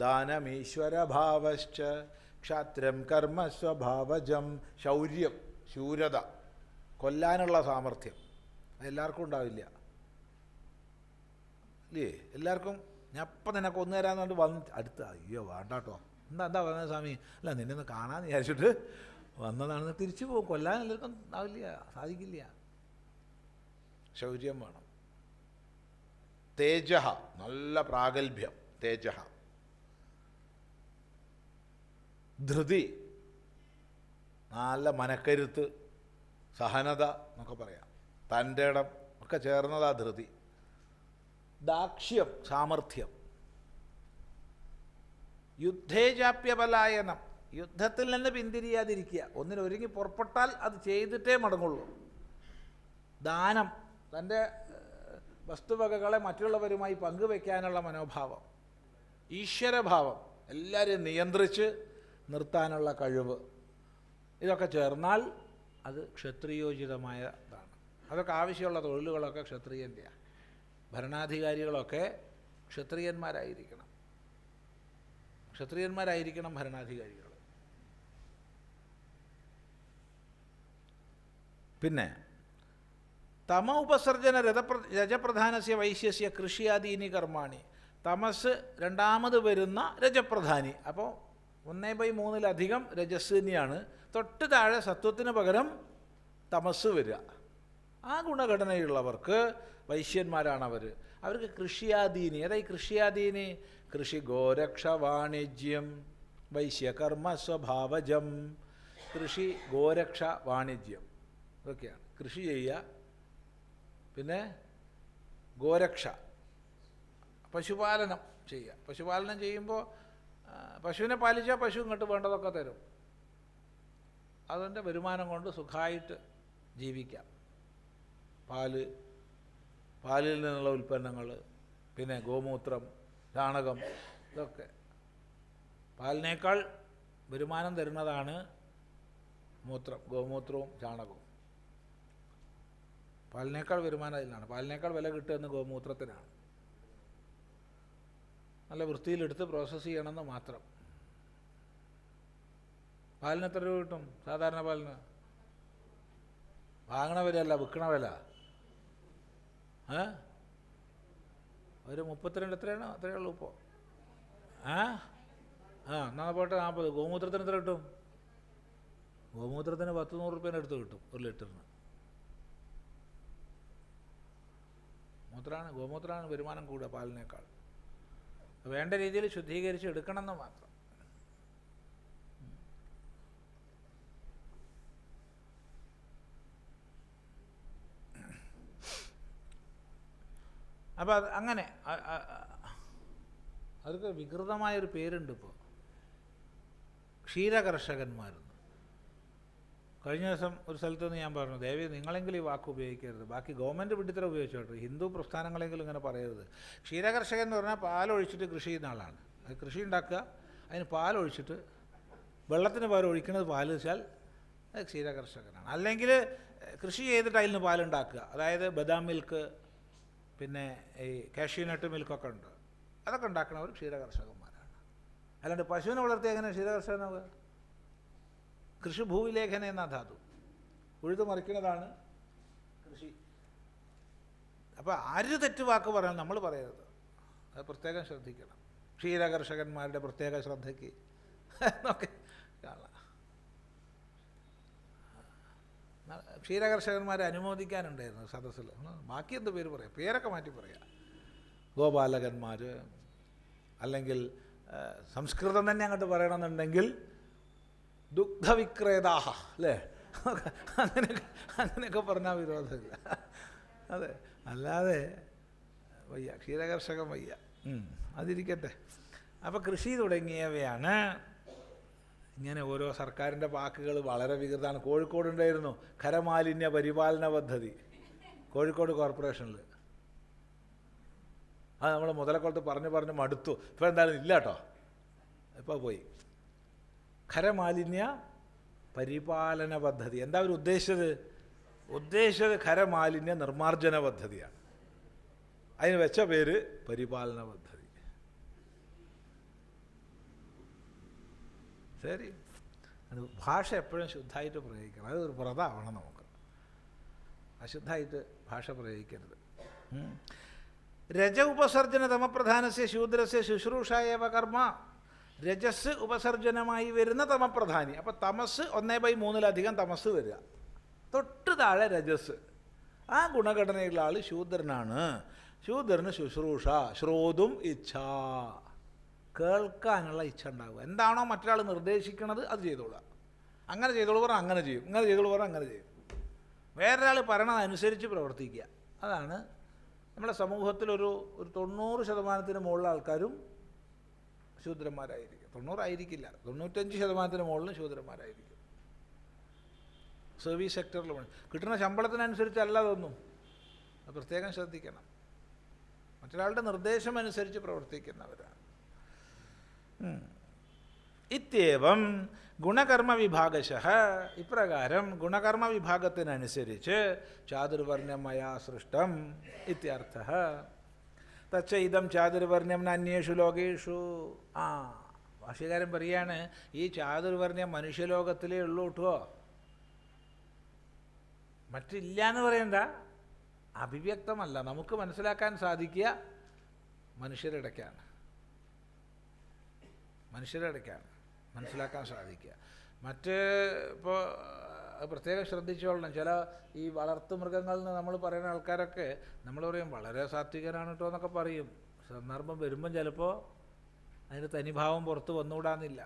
ദാനമീശ്വരഭാവശ്ച ക്ഷാത്രം കർമ്മസ്വഭാവജം. ശൗര്യം ശൂരത, കൊല്ലാനുള്ള സാമർഥ്യം. അതെല്ലാവർക്കും ഉണ്ടാവില്ല. ഇല്ലേ? എല്ലാവർക്കും ഞാൻ അപ്പം നിനക്ക് ഒന്ന് തരാമെന്ന് പറഞ്ഞിട്ട് വന്ന് അടുത്ത അയ്യോ വേണ്ട കേട്ടോ, എന്താ പറഞ്ഞത് സ്വാമി, അല്ല നിന്നെ ഒന്ന് കാണാമെന്ന് വിചാരിച്ചിട്ട് വന്നതാണെന്ന് തിരിച്ചു പോകും. കൊല്ലാൻ എല്ലാവർക്കും ആവില്ല, സാധിക്കില്ല. ശൗര്യം വേണം. തേജ, നല്ല പ്രാഗൽഭ്യം, തേജ. ധൃതി, നല്ല മനക്കരുത്ത്, സഹനത എന്നൊക്കെ പറയാം, തൻ്റെ ഇടം ഒക്കെ ചേർന്നതാ ധൃതി. ദാക്ഷ്യം, സാമർഥ്യം. യുദ്ധേജാപ്യപലായനം, യുദ്ധത്തിൽ നിന്ന് പിന്തിരിയാതിരിക്കുക. ഒന്നിനൊരുങ്ങി പുറപ്പെട്ടാൽ അത് ചെയ്തിട്ടേ മടങ്ങുള്ളൂ. ദാനം, തൻ്റെ വസ്തുവകകളെ മറ്റുള്ളവരുമായി പങ്കുവെക്കാനുള്ള മനോഭാവം. ഈശ്വരഭാവം, എല്ലാവരെയും നിയന്ത്രിച്ച് നിർത്താനുള്ള കഴിവ്. ഇതൊക്കെ ചേർന്നാൽ അത് ക്ഷത്രിയോചിതമായ ഇതാണ്. അതൊക്കെ ആവശ്യമുള്ള തൊഴിലുകളൊക്കെ ക്ഷത്രിയൻ്റെയാണ്. ഭരണാധികാരികളൊക്കെ ക്ഷത്രിയന്മാരായിരിക്കണം. ക്ഷത്രിയന്മാരായിരിക്കണം ഭരണാധികാരികൾ. പിന്നെ തമ ഉപസർജന രജപ്രധാനസ്യ വൈശ്യസ്യ കൃഷിയാദീനി കർമാണി. തമസ് രണ്ടാമത് വരുന്ന രജപ്രധാനി. അപ്പോൾ 1/3 രജസ് തന്നെയാണ്. തൊട്ട് താഴെ സത്വത്തിന് പകരം തമസ് വരിക. ആ ഗുണഘടനയുള്ളവർക്ക് വൈശ്യന്മാരാണവർ. അവർക്ക് കൃഷിയാദീനി. ഏതായി കൃഷിയാദീനി? കൃഷി, ഗോരക്ഷ, വാണിജ്യം, വൈശ്യകർമ്മ സ്വഭാവജം. കൃഷി, ഗോരക്ഷ, വാണിജ്യം ഇതൊക്കെയാണ്. കൃഷി ചെയ്യുക, പിന്നെ ഗോരക്ഷ, പശുപാലനം ചെയ്യുക. പശുപാലനം ചെയ്യുമ്പോൾ പശുവിനെ പാലിച്ചാൽ പശു ഇങ്ങോട്ട് വേണ്ടതൊക്കെ തരും. അതിൻ്റെ വരുമാനം കൊണ്ട് സുഖമായിട്ട് ജീവിക്കാം. പാലിൽ നിന്നുള്ള ഉൽപ്പന്നങ്ങൾ, പിന്നെ ഗോമൂത്രം, ചാണകം, ഇതൊക്കെ. പാലിനേക്കാൾ വരുമാനം തരുന്നതാണ് മൂത്രം, ഗോമൂത്രവും ചാണകവും. പാലിനേക്കാൾ വരുമാനം അതിലാണ്. പാലിനേക്കാൾ വില കിട്ടുമെന്ന് ഗോമൂത്രത്തിനാണ്. നല്ല വൃത്തിയിലെടുത്ത് പ്രോസസ്സ് ചെയ്യണമെന്ന് മാത്രം. പാലിന് എത്ര രൂപ കിട്ടും? സാധാരണ പാലിന് വാങ്ങണ വിലയല്ല, വിൽക്കണ വില. ഒരു 32 എത്രയാണ്? അത്രയേ ഉള്ളൂ ഇപ്പോൾ. എന്നാൽ പോട്ടെ 40. ഗോമൂത്രത്തിന് എത്ര കിട്ടും? ഗോമൂത്രത്തിന് 100-100 രൂപേൻ്റെ അടുത്ത് കിട്ടും 1 ലിറ്ററിന്. ഗോമൂത്രമാണ് വരുമാനം കൂടുക പാലിനേക്കാൾ. വേണ്ട രീതിയിൽ ശുദ്ധീകരിച്ച് എടുക്കണമെന്ന് മാത്രം. അപ്പോൾ അത് അങ്ങനെ അതൊക്കെ വികൃതമായൊരു പേരുണ്ട് ഇപ്പോൾ, ക്ഷീരകർഷകന്മാരെന്ന്. കഴിഞ്ഞ ദിവസം ഒരു സ്ഥലത്ത് നിന്ന് ഞാൻ പറഞ്ഞു, ദയവ് നിങ്ങളെങ്കിലും ഈ വാക്ക് ഉപയോഗിക്കരുത്, ബാക്കി ഗവൺമെൻറ് വിട്ടിത്തര ഉപയോഗിച്ചോട്ടെ, ഹിന്ദു പ്രസ്ഥാനങ്ങളെങ്കിലും ഇങ്ങനെ പറയരുത്. ക്ഷീരകർഷകൻ എന്ന് പറഞ്ഞാൽ പാലൊഴിച്ചിട്ട് കൃഷി ചെയ്യുന്ന ആളാണ്. അത് കൃഷി ഉണ്ടാക്കുക, അതിന് പാലൊഴിച്ചിട്ട് വെള്ളത്തിന് പകരം ഒഴിക്കുന്നത് പാൽ വെച്ചാൽ അത് ക്ഷീരകർഷകനാണ്. അല്ലെങ്കിൽ കൃഷി ചെയ്തിട്ട് അതിൽ നിന്ന് പാലുണ്ടാക്കുക, അതായത് ബദാം മിൽക്ക്, പിന്നെ ഈ കാഷ്യൂനട്ട് മിൽക്കൊക്കെ ഉണ്ട്, അതൊക്കെ ഉണ്ടാക്കുന്നവർ ക്ഷീരകർഷകന്മാരാണ്. അല്ലാണ്ട് പശുവിനെ വളർത്തി എങ്ങനെ ക്ഷീരകർഷകനാവുക? കൃഷി ഭൂവിലേഖന എന്ന ധാതു ഉഴുതു മറിക്കുന്നതാണ് കൃഷി. അപ്പോൾ ആര് തെറ്റുവാക്ക് പറയാൻ നമ്മൾ പറയരുത്, അത് പ്രത്യേകം ശ്രദ്ധിക്കണം. ക്ഷീരകർഷകന്മാരുടെ പ്രത്യേക ശ്രദ്ധയ്ക്ക് എന്നൊക്കെ കാണാം. ക്ഷീരകർഷകന്മാരെ അനുമോദിക്കാനുണ്ടായിരുന്നു സദസ്സിൽ. ബാക്കി എന്ത് പേര് പറയാം? പേരൊക്കെ മാറ്റി പറയാം. ഗോപാലകന്മാർ, അല്ലെങ്കിൽ സംസ്കൃതം തന്നെ അങ്ങോട്ട് പറയണമെന്നുണ്ടെങ്കിൽ ദുഗ്ധവിക്രേതാഹ, അല്ലേ? അങ്ങനെയൊക്കെ പറഞ്ഞാൽ വിരോധമില്ല. അതെ, അല്ലാതെ വയ്യ, ക്ഷീരകർഷകൻ വയ്യ. അതിരിക്കട്ടെ. അപ്പോൾ കൃഷി തുടങ്ങിയവയാണ് ഇങ്ങനെ ഓരോ സർക്കാരിൻ്റെ വാക്കുകൾ വളരെ വികൃതമാണ്. കോഴിക്കോടുണ്ടായിരുന്നു ഖരമാലിന്യ പരിപാലന പദ്ധതി, കോഴിക്കോട് കോർപ്പറേഷനിൽ. അത് നമ്മൾ മുതലക്കുളത്ത് പറഞ്ഞ് മടുത്തു. ഇപ്പോൾ എന്തായാലും ഇല്ല കേട്ടോ, ഇപ്പോൾ പോയി. ഖരമാലിന്യ പരിപാലന പദ്ധതി. എന്താ അവർ ഉദ്ദേശിച്ചത് ഖരമാലിന്യ നിർമ്മാർജ്ജന പദ്ധതിയാണ്. അതിന് വെച്ച പേര് പരിപാലന പദ്ധതി. ശരി, അത് ഭാഷ എപ്പോഴും ശുദ്ധമായിട്ട് പ്രയോഗിക്കണം. അത് ഒരു വ്രതമാവണം നമുക്ക്. അശുദ്ധമായിട്ട് ഭാഷ പ്രയോഗിക്കരുത്. രജ ഉപസർജന തമപ്രധാനസ്യ ശൂദ്രസ്യ ശുശ്രൂഷായേവ കർമ്മ. രജസ് ഉപസർജനമായി വരുന്ന തമപ്രധാനി. അപ്പോൾ തമസ് 1/3 തമസ് വരിക, തൊട്ട് താഴെ രജസ്. ആ ഗുണഘടനയുള്ള ആൾ ശൂദ്രനാണ്. ശൂദ്രന് ശുശ്രൂഷ, ശ്രോതും ഇച്ഛ, കേൾക്കാനുള്ള ഇച്ഛ ഉണ്ടാവുക. എന്താണോ മറ്റൊരാൾ നിർദ്ദേശിക്കുന്നത് അത് ചെയ്തോളുക. അങ്ങനെ ചെയ്തോളൂ പറഞ്ഞാൽ അങ്ങനെ ചെയ്യും, ഇങ്ങനെ ചെയ്തോളൂ പറഞ്ഞാൽ അങ്ങനെ ചെയ്യും. വേറൊരാൾ പറയണതനുസരിച്ച് പ്രവർത്തിക്കുക. അതാണ് നമ്മുടെ സമൂഹത്തിലൊരു 90% മുകളിലുള്ള ആൾക്കാരും ശൂദ്രന്മാരായിരിക്കും. 90 ആയിരിക്കില്ല, 95% മുകളിലും ശൂദ്രന്മാരായിരിക്കും. സർവീസ് സെക്ടറിൽ കിട്ടുന്ന ശമ്പളത്തിനനുസരിച്ചല്ല അതൊന്നും. അത് പ്രത്യേകം ശ്രദ്ധിക്കണം. മറ്റൊരാളുടെ നിർദ്ദേശം അനുസരിച്ച് പ്രവർത്തിക്കുന്നവരാണ്. ഇത്യേവം ഗുണകർമ്മ വിഭാഗശഃ, ഇപ്രകാരം ഗുണകർമ്മ വിഭാഗത്തിനനുസരിച്ച് ചാതുർവർണ്ണ്യം മയാ സൃഷ്ടം ഇത്യർത്ഥഃ. തച്ച ഇതം ചാതുർവർണ്ണ്യം അന്യേഷു ലോകേഷു. ഭാഷ്യകാരൻ പറയാണ്, ഈ ചാതുർവർണ്ണ്യം മനുഷ്യലോകത്തിലേ ഉള്ളൂ കേട്ടോ, മറ്റില്ല എന്ന് പറയണ്ട. അഭിവ്യക്തമല്ല, നമുക്ക് മനസ്സിലാക്കാൻ സാധിക്കുക മനുഷ്യരിടയ്ക്കാണ് മനസ്സിലാക്കാൻ സാധിക്കുക. മറ്റ് ഇപ്പോൾ പ്രത്യേകം ശ്രദ്ധിച്ചോളണം. ചില ഈ വളർത്തു മൃഗങ്ങളിൽ നിന്ന് നമ്മൾ പറയുന്ന ആൾക്കാരൊക്കെ നമ്മൾ പറയും വളരെ സാത്വികനാണ് കേട്ടോ എന്നൊക്കെ പറയും. സന്ദർഭം വരുമ്പം ചിലപ്പോൾ അതിൻ്റെ തനിഭാവം പുറത്ത് വന്നുകൂടാന്നില്ല.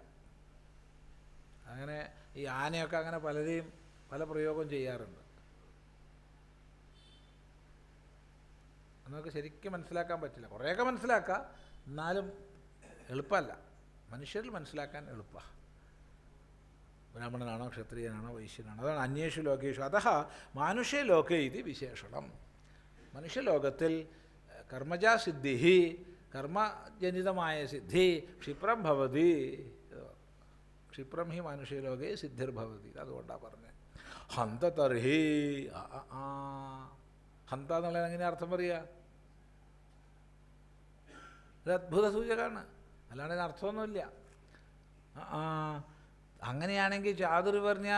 അങ്ങനെ ഈ ആനയൊക്കെ അങ്ങനെ പലരെയും പല പ്രയോഗം ചെയ്യാറുണ്ട്. നമുക്ക് ശരിക്കും മനസ്സിലാക്കാൻ പറ്റില്ല. കുറേയൊക്കെ മനസ്സിലാക്കാം, എന്നാലും എളുപ്പമല്ല. മനുഷ്യരിൽ മനസ്സിലാക്കാൻ എളുപ്പമാണ്. ബ്രാഹ്മണനാണോ ക്ഷത്രിയനാണോ വൈശ്യനാണോ, അതാണ് അന്യേഷു ലോകേഷു. അതഃ മാനുഷ്യലോകേ ഇത് വിശേഷണം. മനുഷ്യലോകത്തിൽ കർമ്മജാസിദ്ധി, കർമ്മജനിതമായ സിദ്ധി ക്ഷിപ്രം ഭവതി. ക്ഷിപ്രം ഹി മനുഷ്യലോകേ സിദ്ധിർഭവതി. അതുകൊണ്ടാണ് പറഞ്ഞത്. ഹന്ത തർഹി, ഹന്ത എന്നുള്ളത് എങ്ങനെ അർത്ഥം പറയുക? ഒരു അത്ഭുത സൂചകമാണ്, അല്ലാണ്ട് ഇതിന് അർത്ഥമൊന്നുമില്ല. അങ്ങനെയാണെങ്കിൽ ചാതുർവർണ്ണ്യ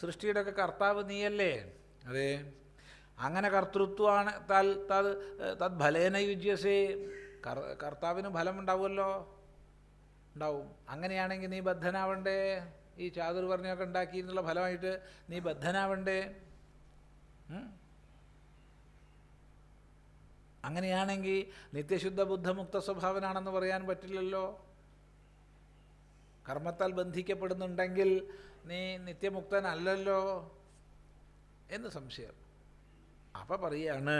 സൃഷ്ടിയുടെ ഒക്കെ കർത്താവ് നീയല്ലേ? അതെ. അങ്ങനെ കർത്തൃത്വമാണ് തദ്ഫലേന യുജ്യസേ, കർത്താവിന് ഫലം ഉണ്ടാവുമല്ലോ, ഉണ്ടാവും. അങ്ങനെയാണെങ്കിൽ നീ ബദ്ധനാവണ്ടേ? ഈ ചാതുർവർണ്ണ്യമൊക്കെ ഉണ്ടാക്കിയിരുന്നുള്ള ഫലമായിട്ട് നീ ബദ്ധനാവണ്ടേ? അങ്ങനെയാണെങ്കിൽ നിത്യശുദ്ധ ബുദ്ധമുക്ത സ്വഭാവനാണെന്ന് പറയാൻ പറ്റില്ലല്ലോ. കർമ്മത്താൽ ബന്ധിക്കപ്പെടുന്നുണ്ടെങ്കിൽ നീ നിത്യമുക്തനല്ലല്ലോ എന്ന് സംശയം. അപ്പം പറയാണ്,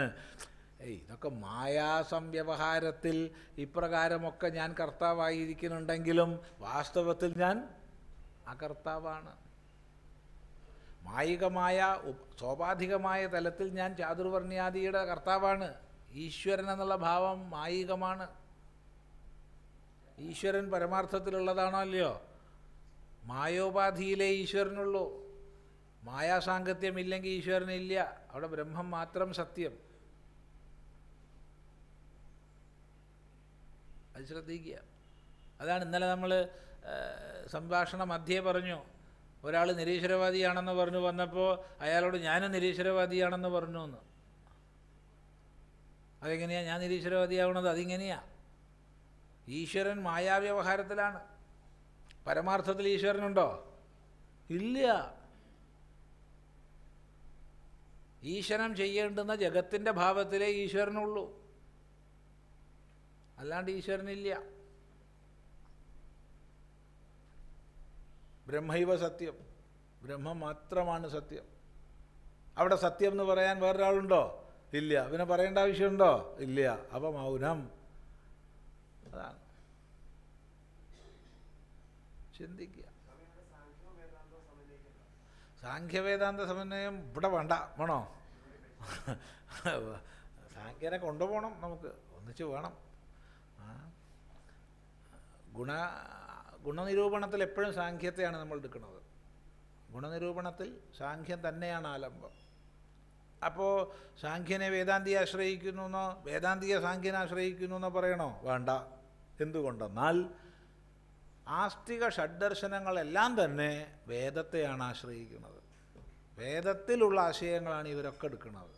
ഇതൊക്കെ മായാസംവ്യവഹാരത്തിൽ ഇപ്രകാരമൊക്കെ ഞാൻ കർത്താവായിരിക്കുന്നുണ്ടെങ്കിലും വാസ്തവത്തിൽ ഞാൻ അകർത്താവാണ്. മായികമായ സ്വാഭാവികമായ തലത്തിൽ ഞാൻ ചാതുർവർണ്ണ്യാദിയുടെ കർത്താവാണ്. ഈശ്വരൻ എന്നുള്ള ഭാവം മായികമാണ്. ഈശ്വരൻ പരമാർത്ഥത്തിലുള്ളതാണോ അല്ലയോ? മായോപാധിയിലേ ഈശ്വരനുള്ളൂ. മായാസാങ്കത്യമില്ലെങ്കിൽ ഈശ്വരനില്ല. അവിടെ ബ്രഹ്മം മാത്രം സത്യം. അത് ശ്രദ്ധിക്കുക. അതാണ് ഇന്നലെ നമ്മൾ സംഭാഷണ മധ്യേ പറഞ്ഞു. ഒരാൾ നിരീശ്വരവാദിയാണെന്ന് പറഞ്ഞു വന്നപ്പോൾ അയാളോട് ഞാനും നിരീശ്വരവാദിയാണെന്ന് പറഞ്ഞു എന്ന്. അതെങ്ങനെയാണ് ഞാൻ നിരീശ്വരവാദിയാവുന്നത്? അതിങ്ങനെയാണ്. ഈശ്വരൻ മായാവ്യവഹാരത്തിലാണ്. പരമാർത്ഥത്തിൽ ഈശ്വരനുണ്ടോ? ഇല്ല. ഈശ്വരൻ ചെയ്യേണ്ടുന്ന ജഗത്തിൻ്റെ ഭാവത്തിലേ ഈശ്വരനുള്ളൂ, അല്ലാണ്ട് ഈശ്വരനില്ല. ബ്രഹ്മൈവ സത്യം, ബ്രഹ്മം മാത്രമാണ് സത്യം. അവിടെ സത്യം എന്ന് പറയാൻ വേറൊരാളുണ്ടോ? ഇല്ല. പിന്നെ പറയേണ്ട ആവശ്യമുണ്ടോ? ഇല്ല. അപ്പം മൗനം. അതാണ് ചിന്തിക്കുക. സാഖ്യവേദാന്ത സമന്വയം ഇവിടെ വേണ്ട, വേണോ? സാഖ്യനെ കൊണ്ടുപോകണം, നമുക്ക് ഒന്നിച്ച് വേണം. ഗുണനിരൂപണത്തിൽ എപ്പോഴും സാഖ്യത്തെയാണ് നമ്മൾ എടുക്കുന്നത്. ഗുണനിരൂപണത്തിൽ സാഖ്യം തന്നെയാണ് ആലംബം. അപ്പോൾ സാഖ്യനെ വേദാന്തിയെ ആശ്രയിക്കുന്നു എന്നോ വേദാന്തിയെ സാഖ്യനെ ആശ്രയിക്കുന്നു എന്നോ പറയണോ? വേണ്ട. എന്തുകൊണ്ടെന്നാൽ ആസ്തിക ഷഡ്ദർശനങ്ങളെല്ലാം തന്നെ വേദത്തെയാണ് ആശ്രയിക്കുന്നത്. വേദത്തിലുള്ള ആശയങ്ങളാണ് ഇവരൊക്കെ എടുക്കുന്നത്.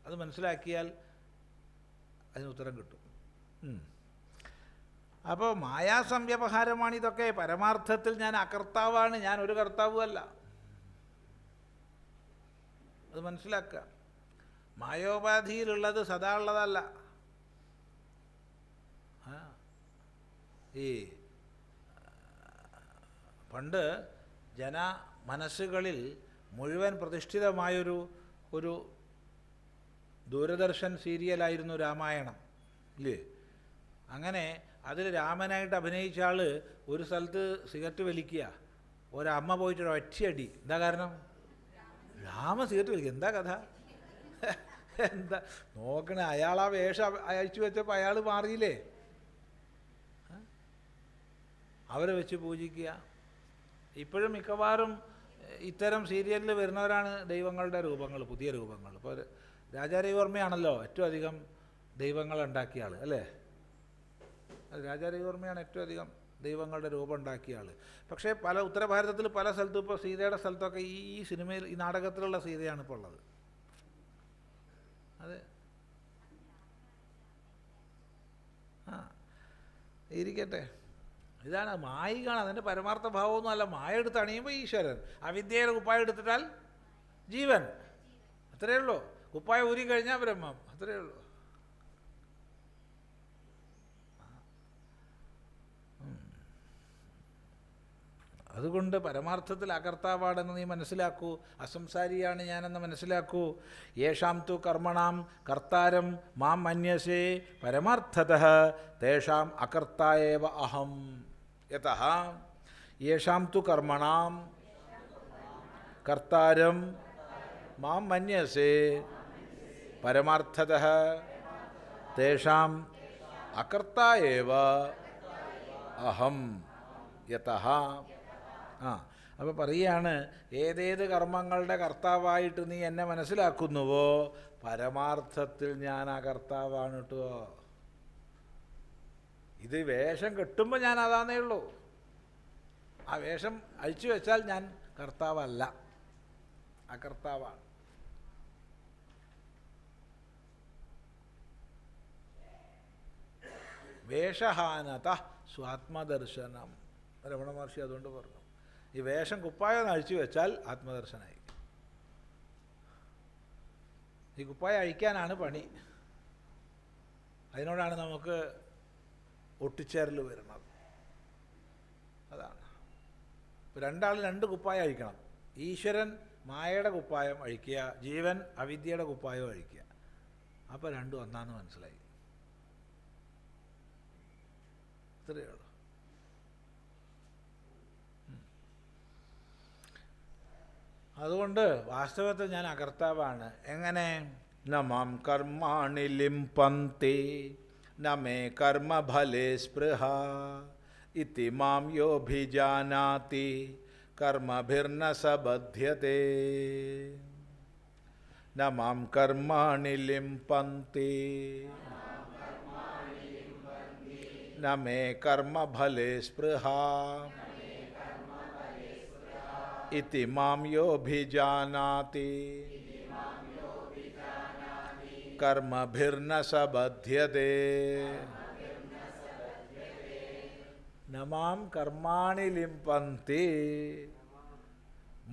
അത് മനസ്സിലാക്കിയാൽ അതിന് ഉത്തരം കിട്ടും. അപ്പോൾ മായാസംവ്യവഹാരമാണിതൊക്കെ. പരമാർത്ഥത്തിൽ ഞാൻ അകർത്താവാണ്, ഞാൻ ഒരു കർത്താവുമല്ല. അത് മനസ്സിലാക്കുക. മായോപാധിയിലുള്ളത് സദാ ഉള്ളതല്ല. ഈ പണ്ട് മനസ്സുകളിൽ മുഴുവൻ പ്രതിഷ്ഠിതമായൊരു ദൂരദർശൻ സീരിയലായിരുന്നു രാമായണം, ഇല്ലേ? അങ്ങനെ അതിൽ രാമനായിട്ട് അഭിനയിച്ച ആൾ ഒരു സ്ഥലത്ത് സിഗരറ്റ് വലിക്കുക, ഒരമ്മ പോയിട്ടൊരു ഒറ്റയടി. എന്താ കാരണം? രാമ സിഗരറ്റ് വലിക്കുക. എന്താ കഥ? എന്താ നോക്കണേ? അയാൾ ആ വേഷം അയച്ചു വെച്ചപ്പോൾ അയാൾ മാറിയില്ലേ? അവരെ വെച്ച് പൂജിക്കുക. ഇപ്പോഴും മിക്കവാറും ഇത്തരം സീരിയലിൽ വരുന്നവരാണ് ദൈവങ്ങളുടെ രൂപങ്ങൾ, പുതിയ രൂപങ്ങൾ. ഇപ്പോൾ രാജാരവിവർമ്മയാണല്ലോ ഏറ്റവും അധികം ദൈവങ്ങൾ ഉണ്ടാക്കിയ ആൾ, അല്ലേ? രാജാരവിവർമ്മയാണ് ഏറ്റവും അധികം ദൈവങ്ങളുടെ രൂപം ഉണ്ടാക്കിയ ആൾ. പക്ഷേ ഉത്തരഭാരതത്തിൽ പല സ്ഥലത്തും ഇപ്പോൾ സീതയുടെ സ്ഥലത്തൊക്കെ ഈ സിനിമയിൽ, ഈ നാടകത്തിലുള്ള സീതയാണ് ഇപ്പോൾ ഉള്ളത്. അതെ, ഇരിക്കട്ടെ. ഇതാണ് മായികാണ്. അതിൻ്റെ പരമാർത്ഥ ഭാവമൊന്നും അല്ല. മായ എടുത്ത് അണിയുമ്പോൾ ഈശ്വരൻ, അവിദ്യയുടെ കുപ്പായം എടുത്തിട്ടാൽ ജീവൻ. അത്രയേ ഉള്ളൂ. കുപ്പായം ഊരി കഴിഞ്ഞാൽ ബ്രഹ്മം. അത്രയേ ഉള്ളൂ. അതുകൊണ്ട് പരമാർത്ഥത്തിൽ അകർത്താവാണെന്ന് നീ മനസ്സിലാക്കൂ. അസംസാരിയാണ് ഞാനെന്ന് മനസ്സിലാക്കൂ. യേഷാം തു കർമ്മണാം കർത്താരം മാം മന്യസേ പരമാർത്ഥതഃ തേഷാം അകർത്തായേവ അഹം. യതഃ യേഷാം തു കർമ്മണാം കർത്താരം മാം മന്യസേ പരമാർത്ഥതഃ തേഷാം അകർത്തായേവ അഹം. യതഃ. അപ്പോൾ പറയുകയാണ്, ഏതേത് കർമ്മങ്ങളുടെ കർത്താവായിട്ട് നീ എന്നെ മനസ്സിലാക്കുന്നുവോ പരമാർത്ഥത്തിൽ ഞാൻ ആ കർത്താവാണ് കേട്ടോ. ഇത് വേഷം കെട്ടുമ്പോൾ ഞാൻ അതാന്നേ ഉള്ളൂ. ആ വേഷം അഴിച്ചു വെച്ചാൽ ഞാൻ കർത്താവല്ല, അകർത്താവാണ്. വേഷഹാനത സ്വാത്മദർശനം. രമണ മഹർഷി അതുകൊണ്ട് പറഞ്ഞു, ഈ വേഷം കുപ്പായം അഴിച്ചു വെച്ചാൽ ആത്മദർശനമായി. ഈ കുപ്പായം അഴിക്കാനാണ് പണി. അതിനോടാണ് നമുക്ക് ഒട്ടിച്ചേരൽ വരുന്നത്. അതാണ്. ഇപ്പോൾ രണ്ടാൾ രണ്ട് കുപ്പായം അഴിക്കണം. ഈശ്വരൻ മായയുടെ കുപ്പായം അഴിക്കുക, ജീവൻ അവിദ്യയുടെ കുപ്പായം അഴിക്കുക. അപ്പോൾ രണ്ടും ഒന്നാന്ന് മനസ്സിലായി. ഇത്രയേ ഉള്ളൂ. അതുകൊണ്ട് വാസ്തവത്തിൽ ഞാൻ അകർത്താവാണ്. എങ്ങനെ? ന മാം കർമാണി ലിംപന്തി ന മേ കർമ്മഫലേ സ്പൃഹ ഇതി മാം യോഭിജാനാതി കർമ്മഭിർന സബധ്യതേ. ന മാം കർമാണി ലിംപന്തി ന മേ കർമ്മഫലേ സ്പൃഹ ഇതി മാം യോഭിജാനാതി കർമ്മഭിർന സബധ്യതേ. ന മാം കർമാണി ലിംപന്തി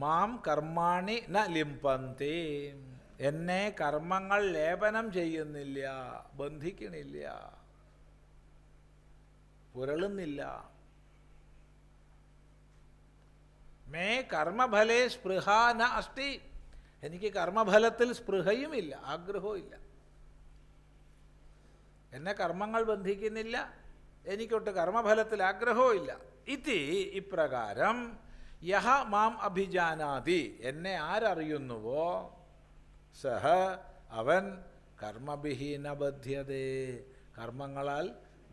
മാം കർമാണി ന ലിംപന്തി. എന്നെ കർമ്മങ്ങൾ ലേപനം ചെയ്യുന്നില്ല, ബന്ധിക്കണില്ല, പുരളുന്നില്ല. മേ കർമ്മഫലേ സ്പൃഹ ന അസ്തി. എനിക്ക് കർമ്മഫലത്തിൽ സ്പൃഹയുമില്ല, ആഗ്രഹവും ഇല്ല. എന്നെ കർമ്മങ്ങൾ ബന്ധിക്കുന്നില്ല, എനിക്കൊട്ട് കർമ്മഫലത്തിൽ ആഗ്രഹവും ഇല്ല. ഇതി ഇപ്രകാരം യഹ മാം അഭിജാനാതി, എന്നെ ആരറിയുന്നുവോ സഹ അവൻ കർമ്മഭിഹി ന ബധ്യതേ, കർമ്മങ്ങളാൽ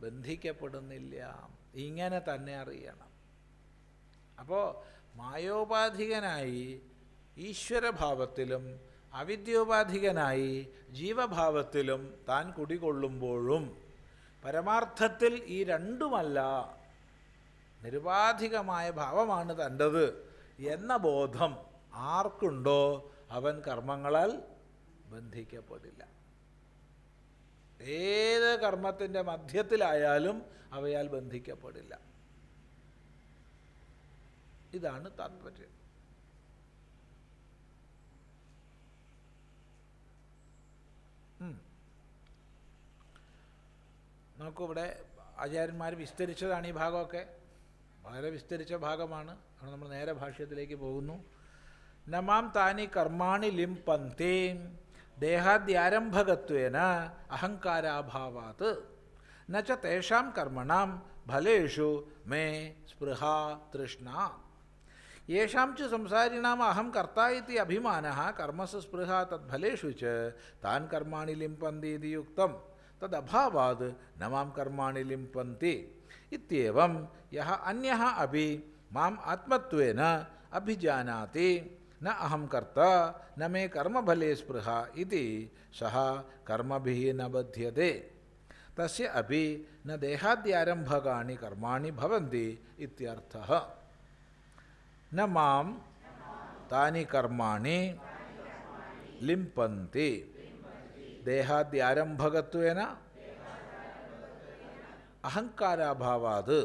ബന്ധിക്കപ്പെടുന്നില്ല. ഇങ്ങനെ തന്നെ അറിയണം. അപ്പോൾ മായോപാധികനായി ഈശ്വരഭാവത്തിലും അവിദ്യോപാധികനായി ജീവഭാവത്തിലും താൻ കുടികൊള്ളുമ്പോഴും പരമാർത്ഥത്തിൽ ഈ രണ്ടുമല്ല, നിരുപാധികമായ ഭാവമാണ് തൻ്റെത് എന്ന ബോധം ആർക്കുണ്ടോ അവൻ കർമ്മങ്ങളാൽ ബന്ധിക്കപ്പെടില്ല. ഏത് കർമ്മത്തിൻ്റെ മധ്യത്തിലായാലും അവയാൽ ബന്ധിക്കപ്പെടില്ല. ഇതാണ് താത്പര്യം. നമുക്കിവിടെ ആചാര്യന്മാർ വിസ്തരിച്ചതാണ് ഈ ഭാഗമൊക്കെ. വളരെ വിസ്തരിച്ച ഭാഗമാണ്. അവിടെ നമ്മൾ നേരെ ഭാഷ്യത്തിലേക്ക് പോകുന്നു. നമാം താനി കർമാണി ലിംപന്തി ദേഹാദ്യാരംഭകത്വേന അഹങ്കാരാഭാവാത് നച തേഷാം കർമ്മണാം ഫലേഷു മേ സ്പൃഹ തൃഷ്ണ യേഷാം ച സംസാരിണാം അഹം കർത്താ ഇതി അഭിമാനഃ കർമ്മസു സ്പൃഹ തദ്ഫലേഷു ച താൻ കർമാണി ലിംപന്തി ഇതി യുക്തം തദഭാവാത് നമാം കർമാണി ലിംപന്തി ഇത്യേവം യഹ അന്യഃ അപി മാം ആത്മത്വേന അഭിജാനാതി ന അഹം കർത്താ ന മേ കർമ്മഫലേ സ്പൃഹ ഇതി സഹ കർമ്മഭിः ന ബധ്യത്തെ തസ്യ അപി ന ദേഹാദ്യാരംഭകാനി കർമാണി ഭവന്തി ഇത്യർത്ഥഃ. ന മാം താനി കർമാണി ലിംപന്തി ദേഹാദ്യാരംഭകത്വേന അഹങ്കാരാഭാവാത്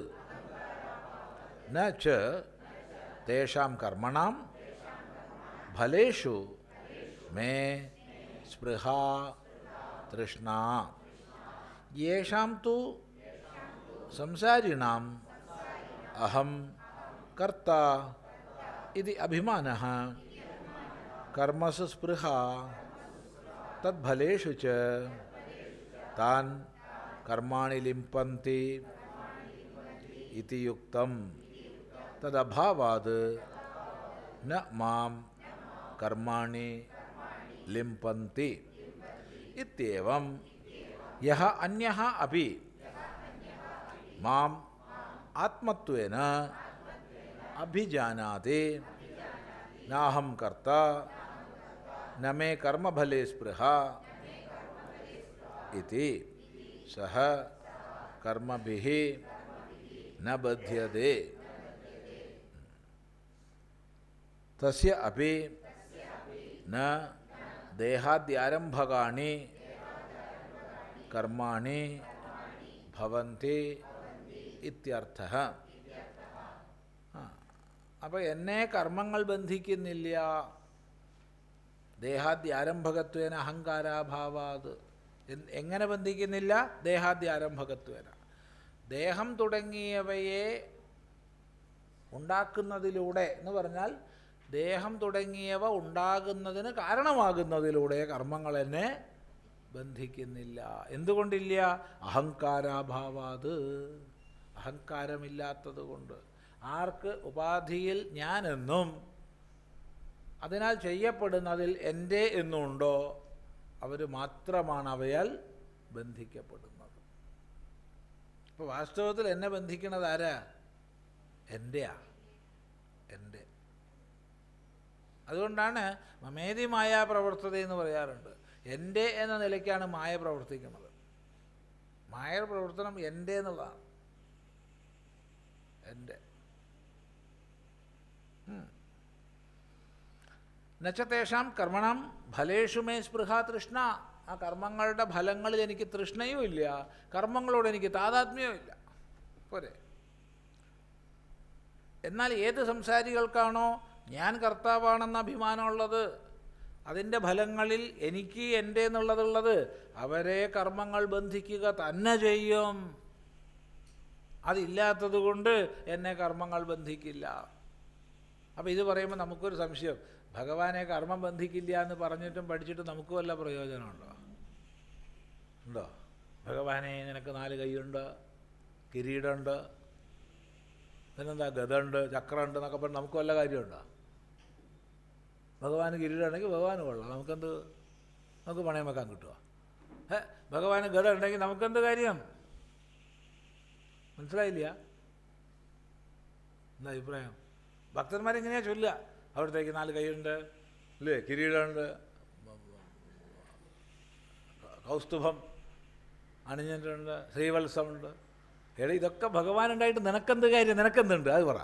ന ച തേഷാം കർമ്മണാം ഫലേഷു മേ സ്പൃഹ തൃഷ്ണ യേഷാം തു സംസാരിണാം അഹം കർത്താ ഇതി അഭിമാനഃ കർമ്മസു സ്പൃഹ തദ്ഫലേഷു ച താൻ കർമാണി ലിംപന്തി ഇതി യുക്തം തദഭാവാത് ന മാം കർമാണി ലിംപന്തി ഇത്യേവം യഹ അന്യഃ അപി മാം ആത്മത്വേന അഭിജാനാതി നാഹം കർത്താ ന മേ കർമ്മഫലേ സ്പൃഹ ഇതി സഹ കർമ്മഭിः ന ബധ്യത്തെ തസ്യ അപി ന ദേഹാദ്യാരംഭകാണി കർമാണി ഭവന്തി ഇത്യർത്ഥഃ. അപ്പോൾ എന്നെ കർമ്മങ്ങൾ ബന്ധിക്കുന്നില്ല. ദേഹാദ്യാരംഭകത്വേന അഹങ്കാരാഭാവാത്. എങ്ങനെ ബന്ധിക്കുന്നില്ല? ദേഹാദ്യാരംഭകത്വേന. ദേഹം തുടങ്ങിയവയെ ഉണ്ടാക്കുന്നതിലൂടെ എന്ന് പറഞ്ഞാൽ ദേഹം തുടങ്ങിയവ ഉണ്ടാകുന്നതിന് കാരണമാകുന്നതിലൂടെ കർമ്മങ്ങൾ എന്നെ ബന്ധിക്കുന്നില്ല. എന്തുകൊണ്ടില്ല? അഹങ്കാരാഭാവാത്. അഹങ്കാരമില്ലാത്തത് കൊണ്ട്. ആർക്ക് ഉപാധിയിൽ ഞാനെന്നും അതിനാൽ ചെയ്യപ്പെടുന്നതിൽ എൻ്റെ എന്നുണ്ടോ അവർ മാത്രമാണ് അവയാൽ ബന്ധിക്കപ്പെടുന്നത്. ഇപ്പോൾ വാസ്തവത്തിൽ എന്നെ ബന്ധിക്കുന്നത് ആരാ? എൻ്റെയാ, എൻ്റെ. അതുകൊണ്ടാണ് മമേതി മായാ പ്രവർത്തത എന്ന് പറയാറുണ്ട്. എൻ്റെ എന്ന നിലയ്ക്കാണ് മായ പ്രവർത്തിക്കുന്നത്. മായ പ്രവർത്തനം എൻ്റെ എന്നുള്ളതാണ്. എൻ്റെ. നച്ചതേഷാം കർമ്മണം ഫലേഷു മേ സ്പൃഹ തൃഷ്ണ. ആ കർമ്മങ്ങളുടെ ഫലങ്ങളിൽ എനിക്ക് തൃഷ്ണയും ഇല്ല, കർമ്മങ്ങളോട് എനിക്ക് താതാത്മ്യവും ഇല്ല. പോരെ. എന്നാൽ ഏത് സംസാരികൾക്കാണോ ഞാൻ കർത്താവാണെന്ന അഭിമാനമുള്ളത്, അതിൻ്റെ ഫലങ്ങളിൽ എനിക്ക് എൻ്റെ എന്നുള്ളതുള്ളത്, അവരെ കർമ്മങ്ങൾ ബന്ധിക്കുക തന്നെ ചെയ്യും. അതില്ലാത്തത് കൊണ്ട് എന്നെ കർമ്മങ്ങൾ ബന്ധിക്കില്ല. അപ്പോൾ ഇത് പറയുമ്പോൾ നമുക്കൊരു സംശയം, ഭഗവാനെ കർമ്മം ബന്ധിക്കില്ല എന്ന് പറഞ്ഞിട്ടും പഠിച്ചിട്ടും നമുക്ക് വല്ല പ്രയോജനമുണ്ടോ? ഉണ്ടോ? ഭഗവാനെ നിനക്ക് 4 കൈയുണ്ട്, കിരീടമുണ്ട്, പിന്നെന്താ ഗതയുണ്ട്, ചക്രമുണ്ട് എന്നൊക്കെ പറഞ്ഞ് നമുക്ക് വല്ല കാര്യമുണ്ടോ? ഭഗവാന് കിരീടമുണ്ടെങ്കിൽ ഭഗവാന് കൊള്ളാം, നമുക്കെന്ത്? നമുക്ക് പണയം വെക്കാൻ കിട്ടുമോ? ഭഗവാന് ഗത ഉണ്ടെങ്കിൽ നമുക്കെന്ത് കാര്യം? മനസ്സിലായില്ല? എന്താ അഭിപ്രായം? ഭക്തന്മാരെങ്ങനെയാ ചൊല്ലുക? അവിടത്തേക്ക് 4 കൈയുണ്ട്, അല്ലേ, കിരീടമുണ്ട്, കൗസ്തുഭം അണിഞ്ഞിട്ടുണ്ട്, ശ്രീവത്സമുണ്ട്. എടാ, ഇതൊക്കെ ഭഗവാനുണ്ടായിട്ട് നിനക്കെന്ത് കാര്യം? നിനക്കെന്തുണ്ട്? അത് പറ.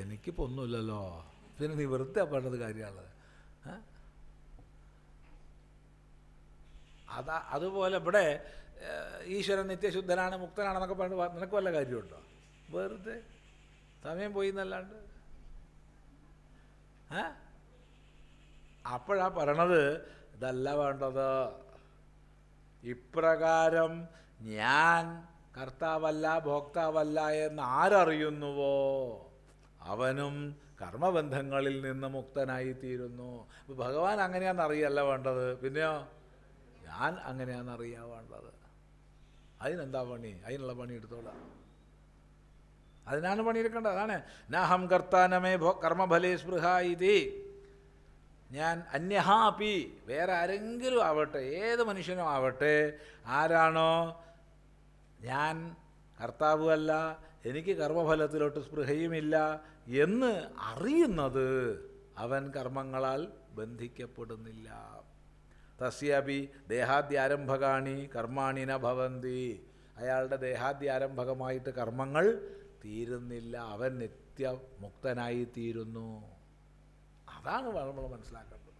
എനിക്കിപ്പോൾ ഒന്നുമില്ലല്ലോ, പിന്നെ നീ വെറുതെ പറഞ്ഞത് കാര്യമാണ്. അതുപോലെ ഇവിടെ ഈശ്വരൻ നിത്യശുദ്ധനാണ് മുക്തനാണെന്നൊക്കെ പറഞ്ഞ് നിനക്ക് വല്ല കാര്യമുണ്ടോ? വെറുതെ സമയം പോയി എന്നല്ലാണ്ട്. അപ്പോഴാ പറയണത് ഇതല്ല വേണ്ടത്. ഇപ്രകാരം ഞാൻ കർത്താവല്ല ഭോക്താവല്ല എന്ന് ആരറിയുന്നുവോ അവനും കർമ്മബന്ധങ്ങളിൽ നിന്ന് മുക്തനായിത്തീരുന്നു. അപ്പോൾ ഭഗവാൻ അങ്ങനെയാണെന്നറിയല്ല വേണ്ടത്, പിന്നെയോ ഞാൻ അങ്ങനെയാണെന്നറിയാൻ വേണ്ടത്. അതിനെന്താ പണി? അതിനുള്ള പണി എടുത്തോളാം. അതിനാണ് പണിയെടുക്കേണ്ടത്. അതാണ് നാഹം കർത്താനമേ കർമ്മഫലേ സ്പൃഹ ഇതി. ഞാൻ അന്യഹാപി, വേറെ ആരെങ്കിലും ആവട്ടെ, ഏത് മനുഷ്യനും ആവട്ടെ, ആരാണോ ഞാൻ കർത്താവുമല്ല, എനിക്ക് കർമ്മഫലത്തിലോട്ട് സ്പൃഹയുമില്ല എന്ന് അറിയുന്നത് അവൻ കർമ്മങ്ങളാൽ ബന്ധിക്കപ്പെടുന്നില്ല. തസ്യാപി ദേഹാദ്യാരംഭകാണി കർമാണി ന ഭവന്തി. അയാളുടെ ദേഹാദ്യാരംഭകമായിട്ട് കർമ്മങ്ങൾ തീരുന്നില്ല, അവൻ നിത്യമുക്തനായി തീരുന്നു. അതാണ് നമ്മൾ മനസ്സിലാക്കേണ്ടത്.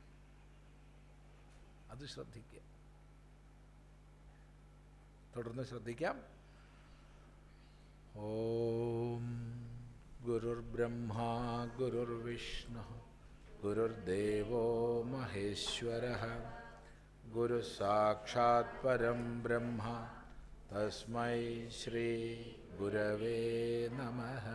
അത് ശ്രദ്ധിക്കുക. തുടർന്ന് ശ്രദ്ധിക്കാം. ഓം ഗുരുർബ്രഹ്മ ഗുരുർവിഷ്ണു ഗുരുർദേവോ മഹേശ്വരഃ ഗുരു സാക്ഷാത് പരം ബ്രഹ്മ തസ്മൈ ശ്രീ ഗുരവേ നമഃ.